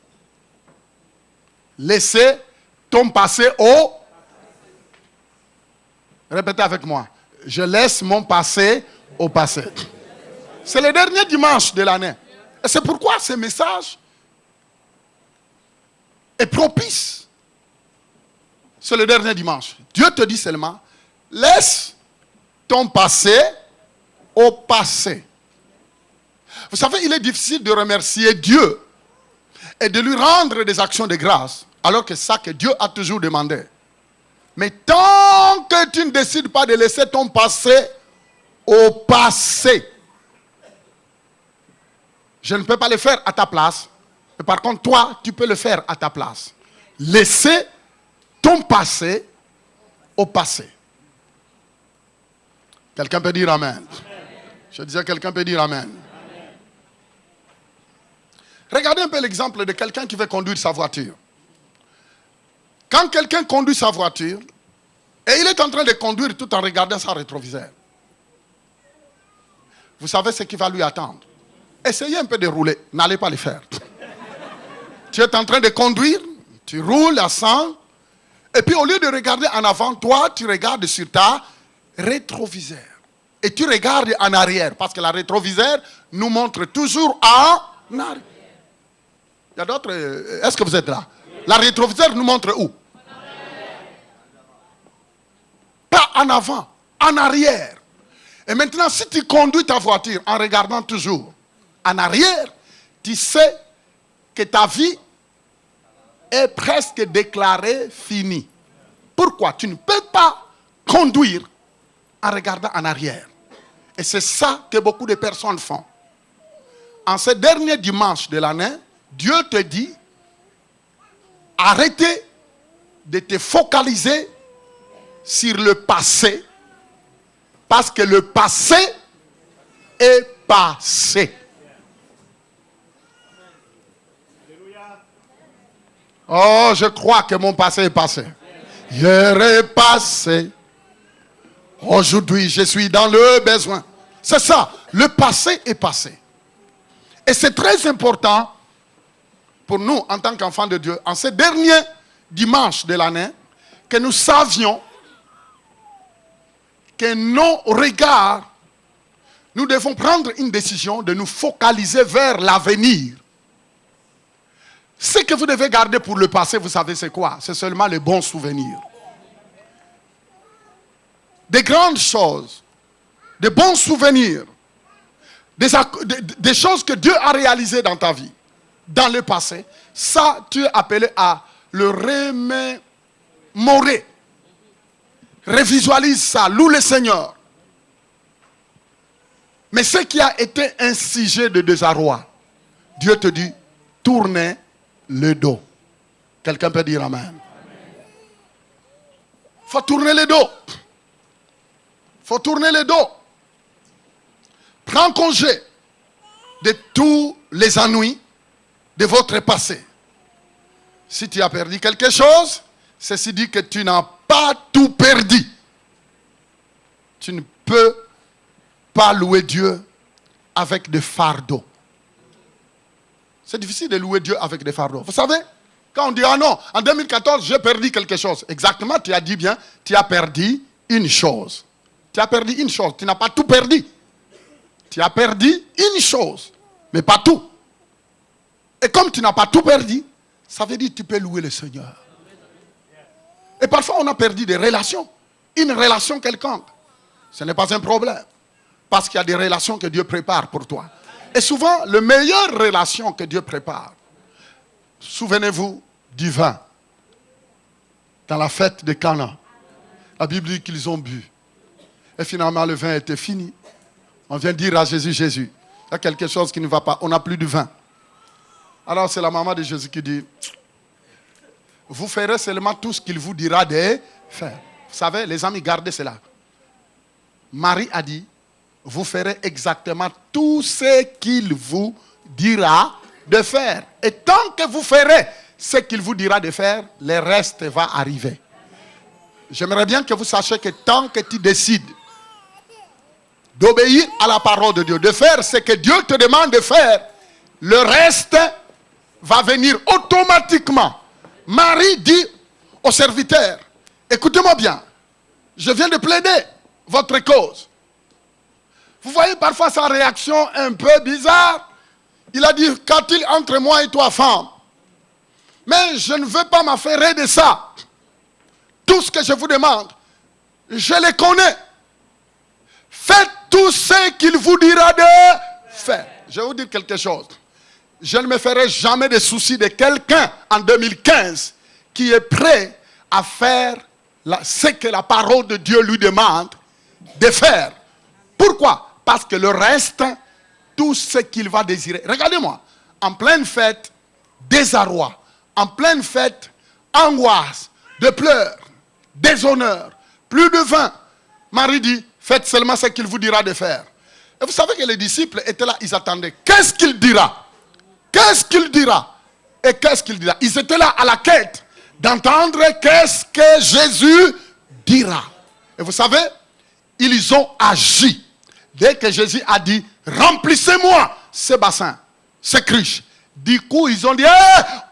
Laisser ton passé au... Répétez avec moi. Je laisse mon passé au passé. C'est le dernier dimanche de l'année. Et c'est pourquoi ce message est propice. C'est le dernier dimanche. Dieu te dit seulement, laisse ton passé au passé. Vous savez, il est difficile de remercier Dieu et de lui rendre des actions de grâce, alors que c'est ça que Dieu a toujours demandé. Mais tant que tu ne décides pas de laisser ton passé au passé, je ne peux pas le faire à ta place. Mais par contre, toi, tu peux le faire à ta place. Laisser ton passé au passé. Quelqu'un peut dire amen. Je disais, quelqu'un peut dire amen. Regardez un peu l'exemple de quelqu'un qui veut conduire sa voiture. Quand quelqu'un conduit sa voiture, et il est en train de conduire tout en regardant son rétroviseur, vous savez ce qui va lui attendre. Essayez un peu de rouler, n'allez pas le faire. Tu es en train de conduire, tu roules à 100, et puis au lieu de regarder en avant, toi, tu regardes sur ta rétroviseur. Et tu regardes en arrière, parce que la rétroviseur nous montre toujours en arrière. Il y a d'autres... Est-ce que vous êtes là? La rétroviseur nous montre où? Pas en avant, en arrière. Et maintenant, si tu conduis ta voiture en regardant toujours en arrière, tu sais que ta vie est presque déclarée finie. Pourquoi? Tu ne peux pas conduire en regardant en arrière. Et c'est ça que beaucoup de personnes font. En ce dernier dimanche de l'année, Dieu te dit, arrêtez de te focaliser sur le passé, parce que le passé est passé. Oh, je crois que mon passé est passé. Hier est passé. Aujourd'hui, je suis dans le besoin. C'est ça. Le passé est passé. Et c'est très important pour nous, en tant qu'enfants de Dieu, en ces derniers dimanches de l'année, que nous savions que nos regards, nous devons prendre une décision de nous focaliser vers l'avenir. Ce que vous devez garder pour le passé, vous savez c'est quoi? C'est seulement les bons souvenirs. Des grandes choses, des bons souvenirs, des choses que Dieu a réalisées dans ta vie, dans le passé. Ça, tu es appelé à le remémorer. Revisualise ça, loue le Seigneur. Mais ce qui a été un sujet de désarroi, Dieu te dit, tournez le dos. Quelqu'un peut dire Amen. Il faut tourner le dos. Il faut tourner le dos. Prends congé de tous les ennuis de votre passé. Si tu as perdu quelque chose, ceci dit que tu n'as pas tout perdu. Tu ne peux pas louer Dieu avec des fardeaux. C'est difficile de louer Dieu avec des fardeaux. Vous savez, quand on dit, ah non, en 2014, j'ai perdu quelque chose. Exactement, tu as dit bien, tu as perdu une chose. Tu as perdu une chose, tu n'as pas tout perdu. Tu as perdu une chose, mais pas tout. Et comme tu n'as pas tout perdu, ça veut dire que tu peux louer le Seigneur. Et parfois, on a perdu des relations. Une relation quelconque. Ce n'est pas un problème. Parce qu'il y a des relations que Dieu prépare pour toi. Et souvent, la meilleure relation que Dieu prépare, souvenez-vous du vin. Dans la fête de Cana, la Bible dit qu'ils ont bu. Et finalement, le vin était fini. On vient dire à Jésus, Jésus, il y a quelque chose qui ne va pas. On n'a plus de vin. Alors, c'est la maman de Jésus qui dit, vous ferez seulement tout ce qu'il vous dira de faire. Vous savez, les amis, gardez cela. Marie a dit, vous ferez exactement tout ce qu'il vous dira de faire. Et tant que vous ferez ce qu'il vous dira de faire, le reste va arriver. J'aimerais bien que vous sachiez que tant que tu décides d'obéir à la parole de Dieu, de faire ce que Dieu te demande de faire, le reste va venir automatiquement. Marie dit au serviteur, écoutez-moi bien, je viens de plaider votre cause. Vous voyez parfois sa réaction un peu bizarre. Il a dit, qu'a-t-il entre moi et toi, femme? Mais je ne veux pas m'affairer de ça. Tout ce que je vous demande, je le connais. Faites tout ce qu'il vous dira de faire. Je vais vous dire quelque chose. Je ne me ferai jamais de soucis de quelqu'un en 2015 qui est prêt à faire ce que la parole de Dieu lui demande de faire. Pourquoi? Parce que le reste, tout ce qu'il va désirer. Regardez-moi, en pleine fête, désarroi, en pleine fête, angoisse, de pleurs, déshonneur, plus de vin. Marie dit, faites seulement ce qu'il vous dira de faire. Et vous savez que les disciples étaient là, ils attendaient. Qu'est-ce qu'il dira? Qu'est-ce qu'il dira? Et qu'est-ce qu'il dira? Ils étaient là à la quête d'entendre qu'est-ce que Jésus dira. Et vous savez, ils ont agi. Dès que Jésus a dit, remplissez-moi ce bassin, ce cruche. Du coup, ils ont dit,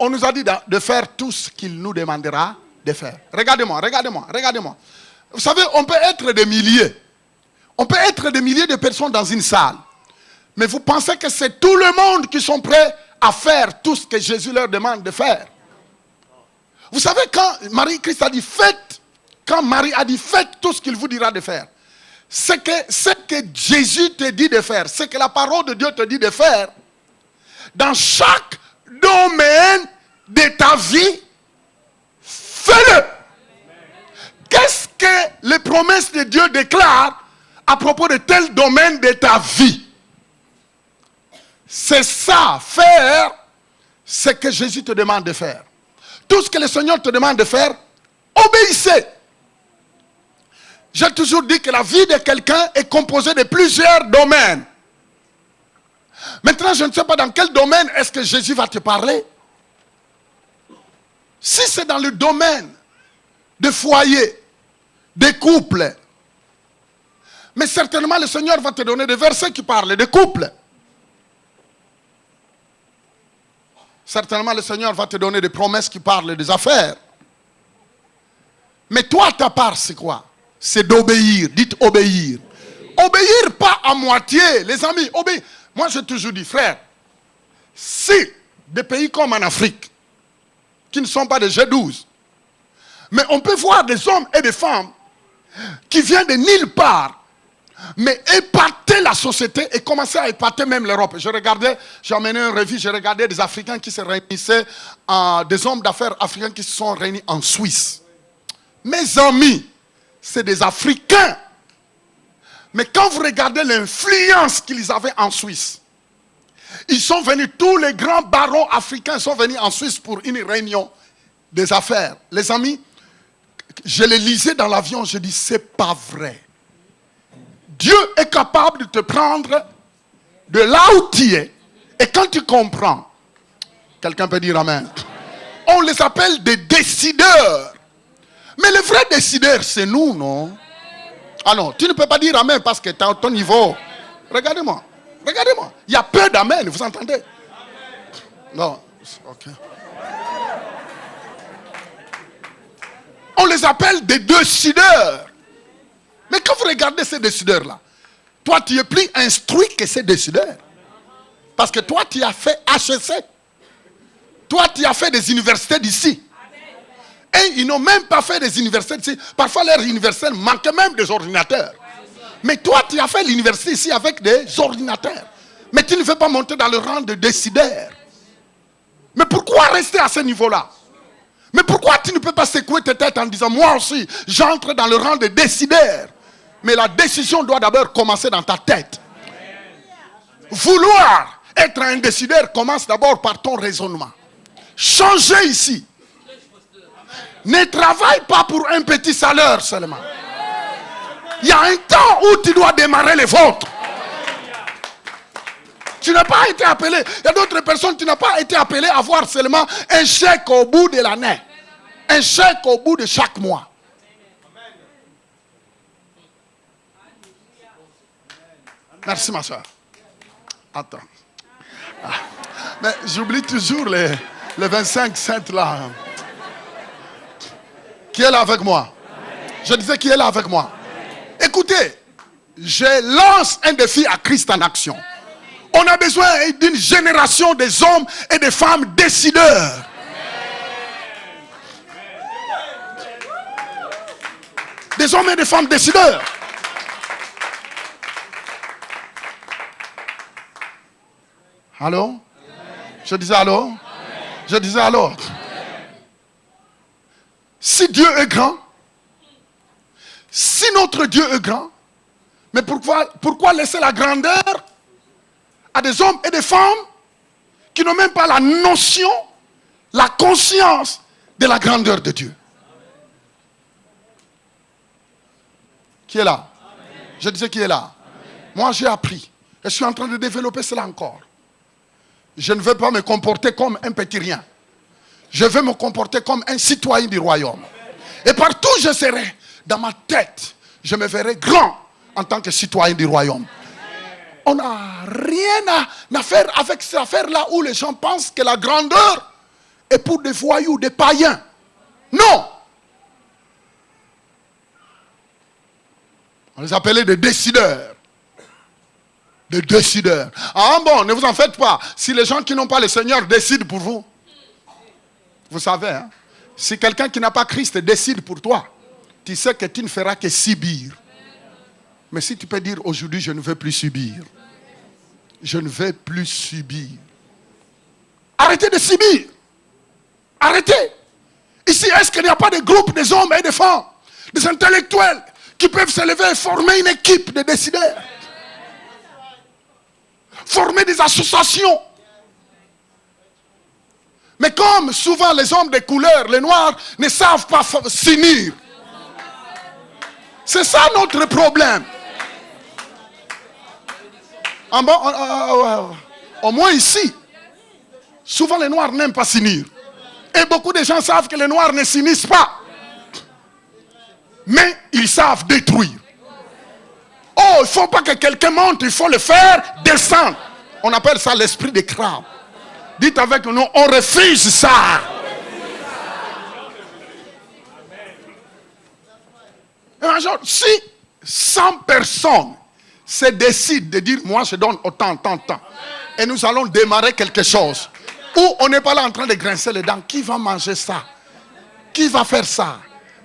on nous a dit de faire tout ce qu'il nous demandera de faire. Regardez-moi, regardez-moi, regardez-moi. Vous savez, on peut être des milliers. On peut être des milliers de personnes dans une salle. Mais vous pensez que c'est tout le monde qui sont prêts à faire tout ce que Jésus leur demande de faire. Vous savez, quand Marie-Christ a dit, faites, quand Marie a dit, faites tout ce qu'il vous dira de faire. Ce que Jésus te dit de faire, ce que la parole de Dieu te dit de faire, dans chaque domaine de ta vie, fais-le. Qu'est-ce que les promesses de Dieu déclarent à propos de tel domaine de ta vie? C'est ça, faire ce que Jésus te demande de faire. Tout ce que le Seigneur te demande de faire, obéissez. J'ai toujours dit que la vie de quelqu'un est composée de plusieurs domaines. Maintenant, je ne sais pas dans quel domaine est-ce que Jésus va te parler. Si c'est dans le domaine de foyer, des couples, Mais certainement, le Seigneur va te donner des versets qui parlent de couple. Certainement, le Seigneur va te donner des promesses qui parlent des affaires. Mais toi, ta part, c'est quoi? C'est d'obéir. Dites obéir. Obéir pas à moitié. Les amis, obéir. Moi, j'ai toujours dit, frère, si des pays comme en Afrique, qui ne sont pas des G12, mais on peut voir des hommes et des femmes qui viennent de nulle part, mais épater la société et commencer à épater même l'Europe. J'ai emmené une revue, j'ai regardé des Africains qui se réunissaient, des hommes d'affaires africains qui se sont réunis en Suisse. Mes amis, c'est des Africains. Mais quand vous regardez l'influence qu'ils avaient en Suisse, ils sont venus, tous les grands barons africains sont venus en Suisse pour une réunion des affaires. Les amis, je les lisais dans l'avion, je dis, c'est pas vrai. Dieu est capable de te prendre de là où tu es. Et quand tu comprends, quelqu'un peut dire amen. On les appelle des décideurs. Mais le vrai décideur, c'est nous, non? Ah non, tu ne peux pas dire amen parce que tu es à ton niveau. Regardez-moi. Regardez-moi. Il y a peu d'amen, vous entendez? Non, ok. On les appelle des décideurs. Mais quand vous regardez ces décideurs-là, toi, tu es plus instruit que ces décideurs. Parce que toi, tu as fait HEC. Toi, tu as fait des universités d'ici. Et ils n'ont même pas fait des universités d'ici. Parfois, leurs universités manquent même des ordinateurs. Mais toi, tu as fait l'université ici avec des ordinateurs. Mais tu ne veux pas monter dans le rang de décideur. Mais pourquoi rester à ce niveau-là? Mais pourquoi tu ne peux pas secouer tes têtes en disant, moi aussi, j'entre dans le rang de décideur. Mais la décision doit d'abord commencer dans ta tête. Vouloir être un décideur commence d'abord par ton raisonnement. Changer ici. Ne travaille pas pour un petit salaire seulement. Il y a un temps où tu dois démarrer les vôtres. Tu n'as pas été appelé. Il y a d'autres personnes, tu n'as pas été appelé à avoir seulement un chèque au bout de l'année. Un chèque au bout de chaque mois. Merci ma soeur. Attends. Mais j'oublie toujours les 25 cents là. Qui est là avec moi? Je disais qui est là avec moi? Écoutez, je lance un défi à Christ en action. On a besoin d'une génération des hommes et des femmes décideurs. Des hommes et des femmes décideurs. Allô? Je disais allô? Je disais allô? Si Dieu est grand, si notre Dieu est grand, mais pourquoi laisser la grandeur à des hommes et des femmes qui n'ont même pas la notion, la conscience de la grandeur de Dieu? Qui est là? Je disais qui est là? Moi j'ai appris. Et je suis en train de développer cela encore. Je ne veux pas me comporter comme un petit rien. Je veux me comporter comme un citoyen du royaume. Et partout où je serai, dans ma tête, je me verrai grand en tant que citoyen du royaume. On n'a rien à faire avec cette affaire-là où les gens pensent que la grandeur est pour des voyous, des païens. Non! On les appelait des décideurs. Des décideurs. Ah bon, ne vous en faites pas. Si les gens qui n'ont pas le Seigneur décident pour vous, vous savez, hein, si quelqu'un qui n'a pas Christ décide pour toi, tu sais que tu ne feras que subir. Mais si tu peux dire aujourd'hui, je ne veux plus subir. Je ne veux plus subir. Arrêtez de subir. Arrêtez. Ici, est-ce qu'il n'y a pas de groupe des hommes et des femmes, des intellectuels qui peuvent se lever et former une équipe de décideurs? Former des associations. Mais comme souvent les hommes de couleur, les noirs, ne savent pas s'unir. C'est ça notre problème. Au moins ici, souvent les noirs n'aiment pas s'unir. Et beaucoup de gens savent que les noirs ne s'unissent pas. Mais ils savent détruire. Oh, il ne faut pas que quelqu'un monte, il faut le faire descendre. On appelle ça l'esprit de crabe. Dites avec nous, on refuse ça. Imagine, si 100 personnes se décident de dire, moi je donne autant, tant, et nous allons démarrer quelque chose, où on n'est pas là en train de grincer les dents, qui va manger ça? Qui va faire ça?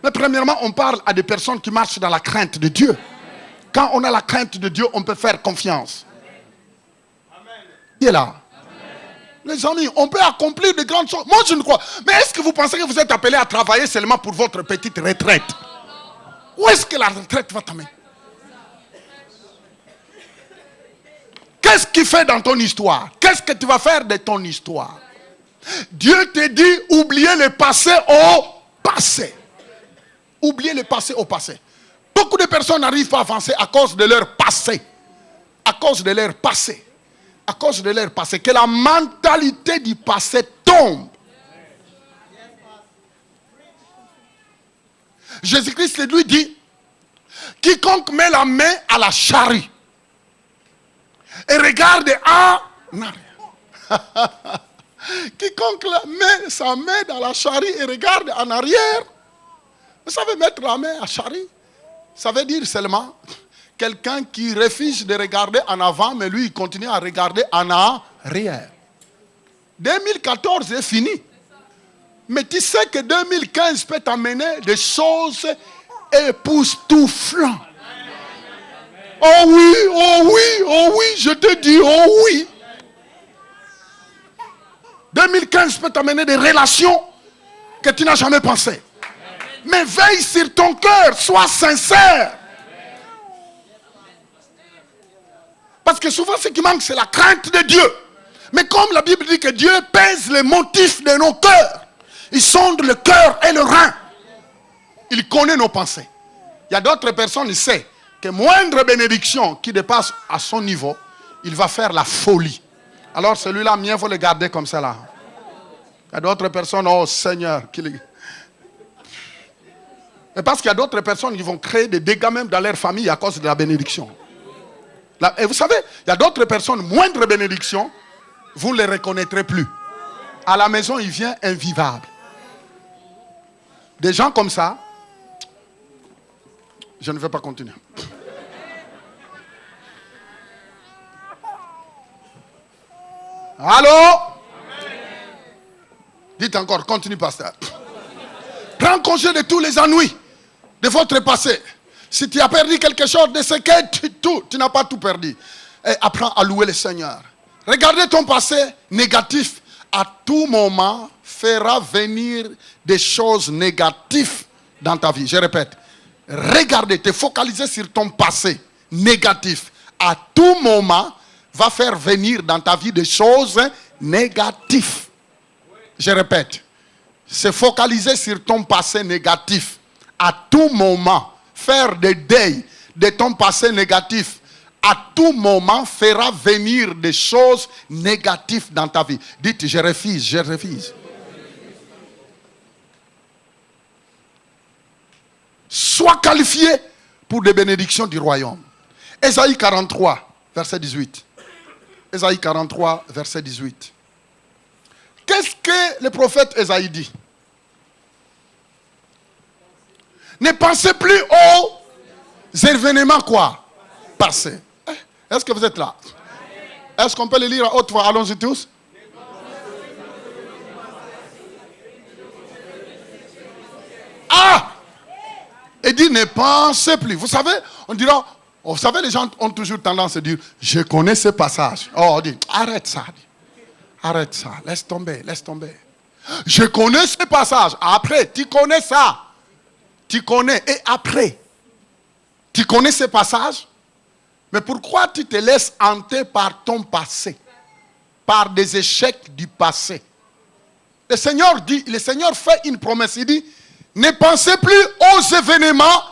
Mais premièrement, on parle à des personnes qui marchent dans la crainte de Dieu. Quand on a la crainte de Dieu, on peut faire confiance. Il est là. Les amis, on peut accomplir de grandes choses. Moi, je ne crois. Mais est-ce que vous pensez que vous êtes appelés à travailler seulement pour votre petite retraite? Où est-ce que la retraite va t'amener? Qu'est-ce qu'il fait dans ton histoire? Qu'est-ce que tu vas faire de ton histoire? Dieu te dit, oubliez le passé au passé. Oubliez le passé au passé. Beaucoup de personnes n'arrivent pas à avancer à cause de leur passé. À cause de leur passé. À cause de leur passé. Que la mentalité du passé tombe. Jésus-Christ lui dit, quiconque met la main à la charrue et regarde en arrière. Quiconque met sa main dans la charrue et regarde en arrière. Vous savez, mettre la main à charrue, ça veut dire seulement quelqu'un qui refuse de regarder en avant, mais lui, il continue à regarder en arrière. 2014 est fini. Mais tu sais que 2015 peut t'amener des choses époustouflantes. Oh oui, oh oui, oh oui, je te dis, oh oui. 2015 peut t'amener des relations que tu n'as jamais pensées. Mais veille sur ton cœur, sois sincère. Parce que souvent ce qui manque, c'est la crainte de Dieu. Mais comme la Bible dit que Dieu pèse les motifs de nos cœurs, il sonde le cœur et le rein. Il connaît nos pensées. Il y a d'autres personnes, il sait que moindre bénédiction qui dépasse à son niveau, il va faire la folie. Alors celui-là, mieux vaut le garder comme ça là. Il y a d'autres personnes, oh Seigneur, mais parce qu'il y a d'autres personnes qui vont créer des dégâts même dans leur famille à cause de la bénédiction. Et vous savez, il y a d'autres personnes, moindre bénédiction, vous ne les reconnaîtrez plus. À la maison, il vient invivable. Des gens comme ça, je ne vais pas continuer. Allô? Dites encore, continue, pasteur. Prends congé de tous les ennuis de votre passé. Si tu as perdu quelque chose de ce que tu n'as pas tout perdu. Et apprends à louer le Seigneur. Regardez ton passé négatif. À tout moment, fera venir des choses négatives dans ta vie. Je répète. Regardez, te focaliser sur ton passé négatif. À tout moment, va faire venir dans ta vie des choses négatives. Je répète. Se focaliser sur ton passé négatif. À tout moment, faire des deuils de ton passé négatif. À tout moment, fera venir des choses négatives dans ta vie. Dites, je refuse, je refuse. Sois qualifié pour des bénédictions du royaume. Ésaïe 43, verset 18. Ésaïe 43, verset 18. Qu'est-ce que le prophète Ésaïe dit? Ne pensez plus aux événements quoi? Passés. Est-ce que vous êtes là? Est-ce qu'on peut le lire à haute voix? Allons-y tous. Ah! Il dit ne pensez plus. Vous savez, on dira, vous savez, les gens ont toujours tendance à dire, je connais ce passage. Oh, on dit, arrête ça. Arrête ça, laisse tomber, laisse tomber. Je connais ce passage. Après, tu connais ça. Tu connais. Et après, tu connais ce passage. Mais pourquoi tu te laisses hanter par ton passé? Par des échecs du passé. Le Seigneur dit, le Seigneur fait une promesse. Il dit, ne pensez plus aux événements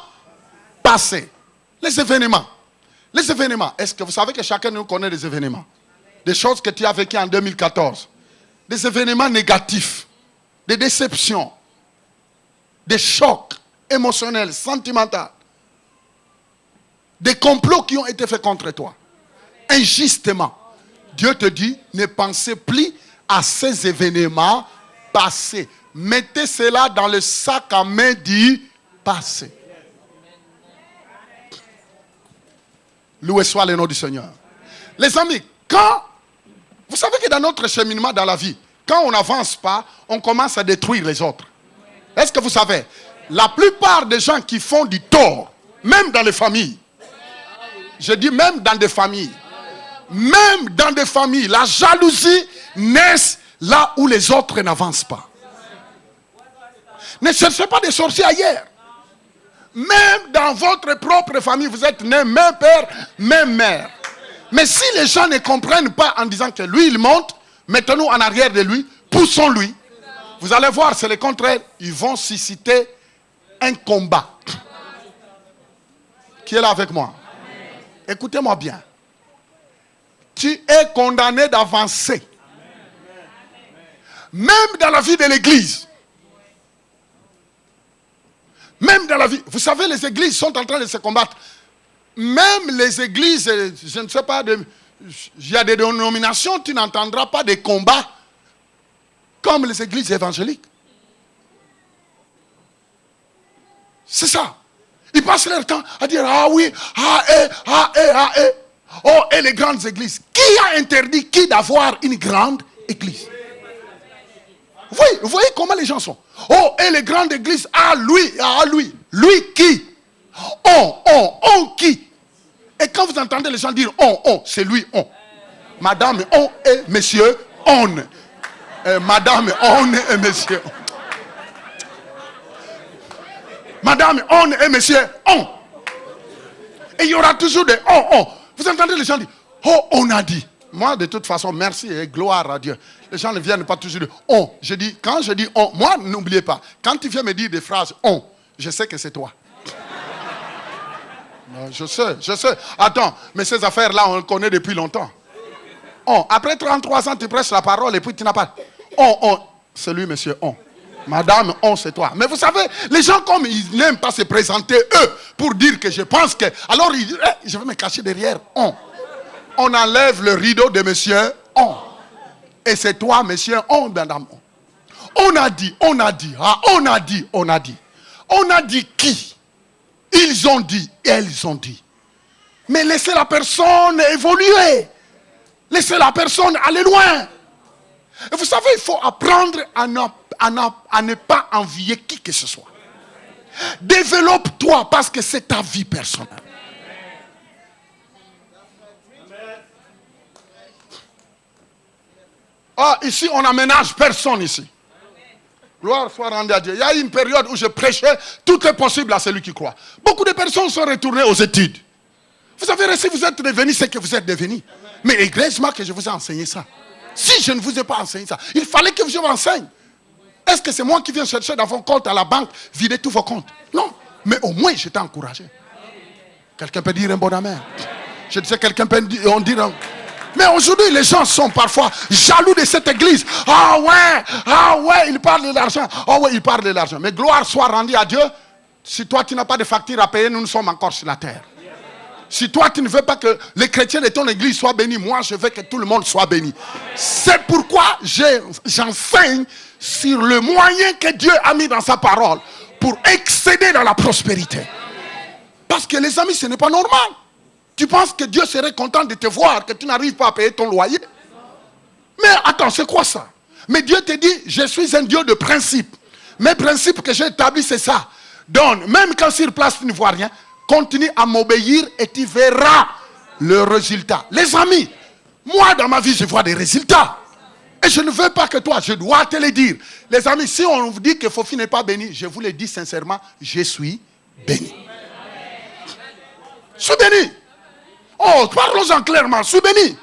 passés. Les événements. Les événements. Est-ce que vous savez que chacun de nous connaît des événements? Des choses que tu as vécues en 2014. Des événements négatifs. Des déceptions. Des chocs émotionnels, sentimentaux. des complots qui ont été faits contre toi, injustement, Dieu te dit, ne pensez plus à ces événements passés. Mettez cela dans le sac à main du passé. Loué soit le nom du Seigneur. Les amis, vous savez que dans notre cheminement dans la vie, quand on n'avance pas, on commence à détruire les autres. Est-ce que vous savez? La plupart des gens qui font du tort, même dans les familles, je dis même dans des familles, la jalousie naît là où les autres n'avancent pas. Ne cherchez pas des sorciers ailleurs. Même dans votre propre famille, vous êtes nés même père, même mère. Mais si les gens ne comprennent pas en disant que lui il monte, mettons-nous en arrière de lui, poussons-lui. Vous allez voir, c'est le contraire. Ils vont susciter un combat. Qui est là avec moi? Écoutez-moi bien. Tu es condamné d'avancer. Même dans la vie de l'église. Même dans la vie. Vous savez, les églises sont en train de se combattre. Même les églises, je ne sais pas, il y a des dénominations, tu n'entendras pas des combats comme les églises évangéliques. C'est ça. Ils passent leur temps à dire, ah oui, oh, et les grandes églises. Qui a interdit qui d'avoir une grande église? Vous voyez comment les gens sont. Oh, et les grandes églises, lui. Lui qui? On qui? Et quand vous entendez les gens dire on, c'est lui on. Madame on et monsieur on. Madame on et monsieur on. Madame on et monsieur on. Et il y aura toujours des on. Vous entendez les gens dire, oh, on a dit. Moi, de toute façon, merci et gloire à Dieu. Les gens ne viennent pas toujours dire on. Quand je dis on, moi, n'oubliez pas, quand tu viens me dire des phrases on, je sais que c'est toi. Non, je sais. Attends, mais ces affaires-là, on les connaît depuis longtemps. On. Après 33 ans, tu prêches la parole et puis tu n'as pas. On. C'est lui, monsieur on. Madame, on, c'est toi. Mais vous savez, les gens, comme ils n'aiment pas se présenter, eux, pour dire que je pense que... Alors, ils disent, je vais me cacher derrière on. On enlève le rideau de monsieur on. Et c'est toi, monsieur on, madame on. On a dit. On a dit qui? Ils ont dit, elles ont dit. Mais laissez la personne évoluer. Laissez la personne aller loin. Et vous savez, il faut apprendre à ne pas envier qui que ce soit. Développe-toi parce que c'est ta vie personnelle. Ah, ici, on n'aménage personne ici. Gloire soit rendue à Dieu. Il y a eu une période où je prêchais, tout est possible à celui qui croit. Beaucoup de personnes sont retournées aux études. Vous savez, si vous êtes devenu ce que vous êtes devenu. Mais égrèsement que je vous ai enseigné ça. Si je ne vous ai pas enseigné ça, il fallait que je vous enseigne. Est-ce que c'est moi qui viens chercher dans vos comptes à la banque, vider tous vos comptes? Non. Mais au moins, je t'ai encouragé. Quelqu'un peut dire un bon amen. Je disais, quelqu'un peut dire un... Mais aujourd'hui, les gens sont parfois jaloux de cette église. Ah ouais, il parle de l'argent. Ah ouais, il parle de l'argent. Mais gloire soit rendue à Dieu. Si toi, tu n'as pas de facture à payer, nous sommes encore sur la terre. Si toi, tu ne veux pas que les chrétiens de ton église soient bénis, moi, je veux que tout le monde soit béni. C'est pourquoi j'enseigne sur le moyen que Dieu a mis dans sa parole pour excéder dans la prospérité. Parce que les amis, ce n'est pas normal. Tu penses que Dieu serait content de te voir, que tu n'arrives pas à payer ton loyer? Mais attends, c'est quoi ça? Mais Dieu te dit, je suis un Dieu de principe. Mes principes que j'ai établis, c'est ça. Donc, même quand sur place tu ne vois rien, continue à m'obéir et tu verras le résultat. Les amis, moi dans ma vie, je vois des résultats. Et je ne veux pas que toi, je dois te le dire. Les amis, si on vous dit que Fofi n'est pas béni, je vous le dis sincèrement, je suis béni. Je suis béni. Oh, parlons-en clairement, je suis béni.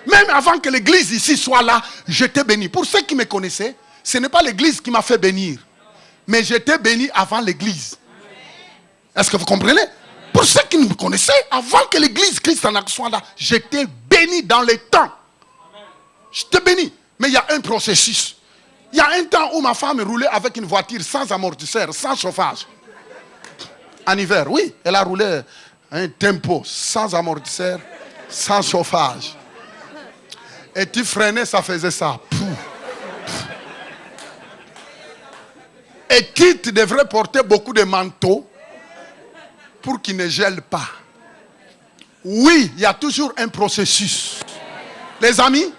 Même avant que l'église ici soit là, j'étais béni. Pour ceux qui me connaissaient, ce n'est pas l'église qui m'a fait bénir. Mais j'étais béni avant l'église. Est-ce que vous comprenez? Pour ceux qui me connaissaient, avant que l'église Christ en soit là, j'étais béni dans les temps. J'étais béni. Mais il y a un processus. Il y a un temps où ma femme roulait avec une voiture sans amortisseur, sans chauffage. en hiver. Oui, elle a roulé un tempo, sans amortisseur, sans chauffage. Et tu freinais, ça faisait ça. Et Tite devrait porter beaucoup de manteaux pour qu'il ne gèle pas. Oui, il y a toujours un processus. Les amis,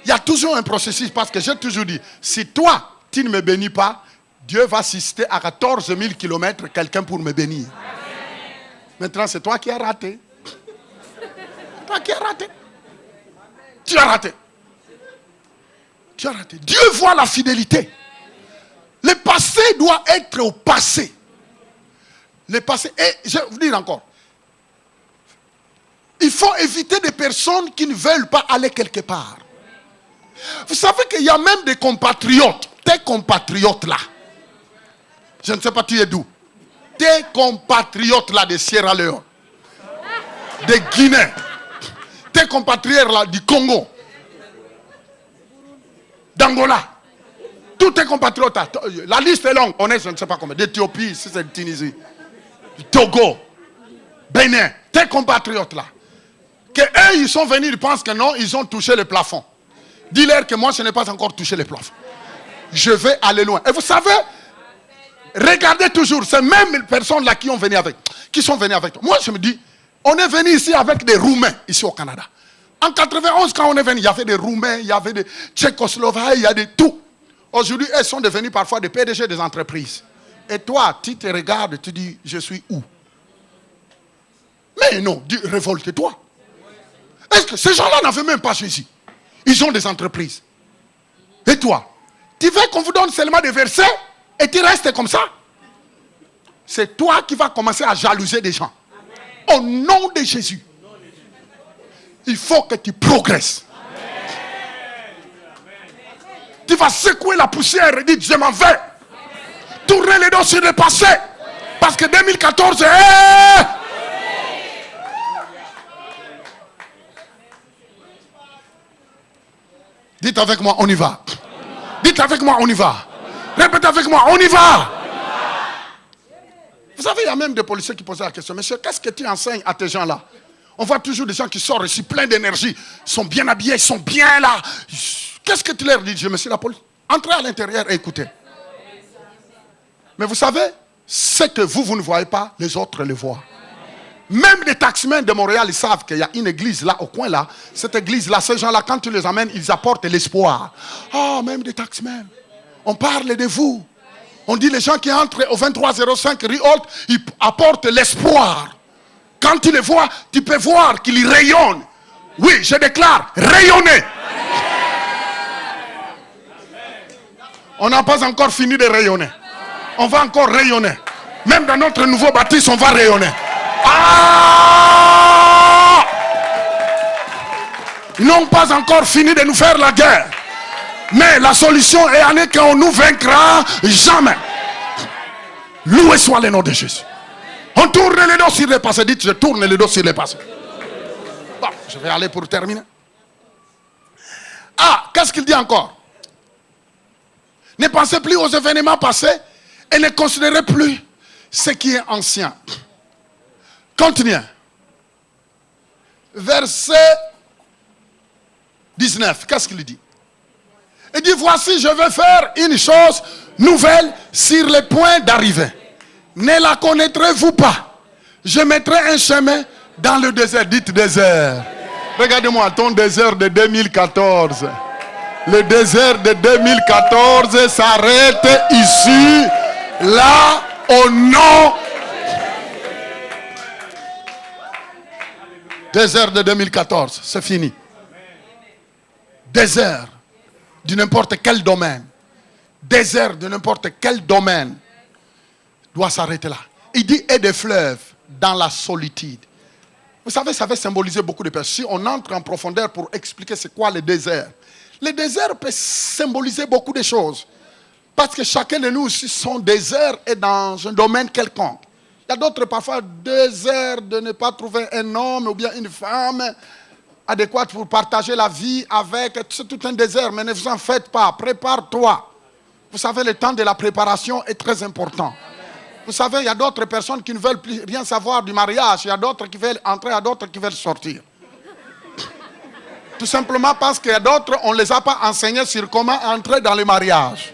il y a toujours un processus parce que j'ai toujours dit, si toi, tu ne me bénis pas, Dieu va assister à 14 000 kilomètres quelqu'un pour me bénir. Maintenant, c'est toi qui as raté. Toi qui as raté. Tu as raté. Tu as raté. Dieu voit la fidélité. Le passé doit être au passé. Le passé. Et je vais vous dire encore. Il faut éviter des personnes qui ne veulent pas aller quelque part. Vous savez qu'il y a même des compatriotes. Tes compatriotes là. Je ne sais pas tu es d'où. Tes compatriotes là de Sierra Leone. De Guinée. Tes compatriotes là du Congo. D'Angola. Tous tes compatriotes là. La liste est longue. On est, je ne sais pas combien. D'Éthiopie, si c'est de Tunisie. Du Togo. Bénin. Tes compatriotes là. Que eux, ils sont venus, ils pensent que non, ils ont touché le plafond. Dis-leur que moi, je n'ai pas encore touché le plafond. Je vais aller loin. Et vous savez, regardez toujours, ces mêmes personnes-là qui sont venues avec toi. Moi, je me dis, on est venu ici avec des Roumains, ici au Canada. En 91, quand on est venu, il y avait des Roumains, il y avait des Tchécoslovaques, il y a de tout. Aujourd'hui, elles sont devenues parfois des PDG des entreprises. Et toi, tu te regardes et tu dis, je suis où? Mais non, dis, révolte-toi. Est-ce que ces gens-là n'avaient même pas Jésus? Ils ont des entreprises. Et toi, tu veux qu'on vous donne seulement des versets et tu restes comme ça? C'est toi qui vas commencer à jalouser des gens. Au nom de Jésus. Il faut que tu progresses. Tu vas secouer la poussière et dire je m'en vais. Tourner les dos sur le passé. Parce que 2014 est... Dites avec moi, on y va. Dites avec moi, on y va. Répétez avec moi, on y va. Vous savez, il y a même des policiers qui posaient la question, monsieur, qu'est-ce que tu enseignes à ces gens-là? On voit toujours des gens qui sortent ici pleins d'énergie, ils sont bien habillés, ils sont bien là. Qu'est-ce que tu leur dis? Je me suis la police. Entrez à l'intérieur et écoutez. Mais vous savez, ce que vous ne voyez pas, les autres le voient. Même les taximens de Montréal, ils savent qu'il y a une église là, au coin là. Cette église-là, ces gens-là, quand tu les amènes, ils apportent l'espoir. Ah, même des taximens. On parle de vous. On dit les gens qui entrent au 2305 rue Holt, ils apportent l'espoir. Quand tu les vois, tu peux voir qu'ils rayonnent. Oui, je déclare, rayonner. On n'a pas encore fini de rayonner. On va encore rayonner. Même dans notre nouveau bâtisse, on va rayonner. Ah! Ils n'ont pas encore fini de nous faire la guerre. Mais la solution est année qu'on nous vaincra jamais. Loué soit le nom de Jésus. On tourne les dos sur le passé. Dites, je tourne les dos sur le passé. Bon, je vais aller pour terminer. Ah, qu'est-ce qu'il dit encore? Ne pensez plus aux événements passés et ne considérez plus ce qui est ancien. Continuez. Verset 19. Qu'est-ce qu'il dit? Il dit, voici, je vais faire une chose nouvelle sur le point d'arriver. Ne la connaîtrez-vous pas? Je mettrai un chemin dans le désert. Dites désert. Regardez-moi ton désert de 2014. Le désert de 2014 s'arrête ici, là, au nom. Désert de 2014, c'est fini. Désert de n'importe quel domaine. Désert de n'importe quel domaine doit s'arrêter là. Il dit, et des fleuves dans la solitude. Vous savez, ça va symboliser beaucoup de personnes. Si on entre en profondeur pour expliquer c'est quoi le désert. Le désert peut symboliser beaucoup de choses. Parce que chacun de nous aussi, son désert est dans un domaine quelconque. Il y a d'autres parfois désert de ne pas trouver un homme ou bien une femme adéquate pour partager la vie avec. C'est tout un désert, mais ne vous en faites pas. Prépare-toi. Vous savez, le temps de la préparation est très important. Vous savez, il y a d'autres personnes qui ne veulent plus rien savoir du mariage. Il y a d'autres qui veulent entrer, il y a d'autres qui veulent sortir. Tout simplement parce qu'il y a d'autres, on ne les a pas enseignés sur comment entrer dans le mariage.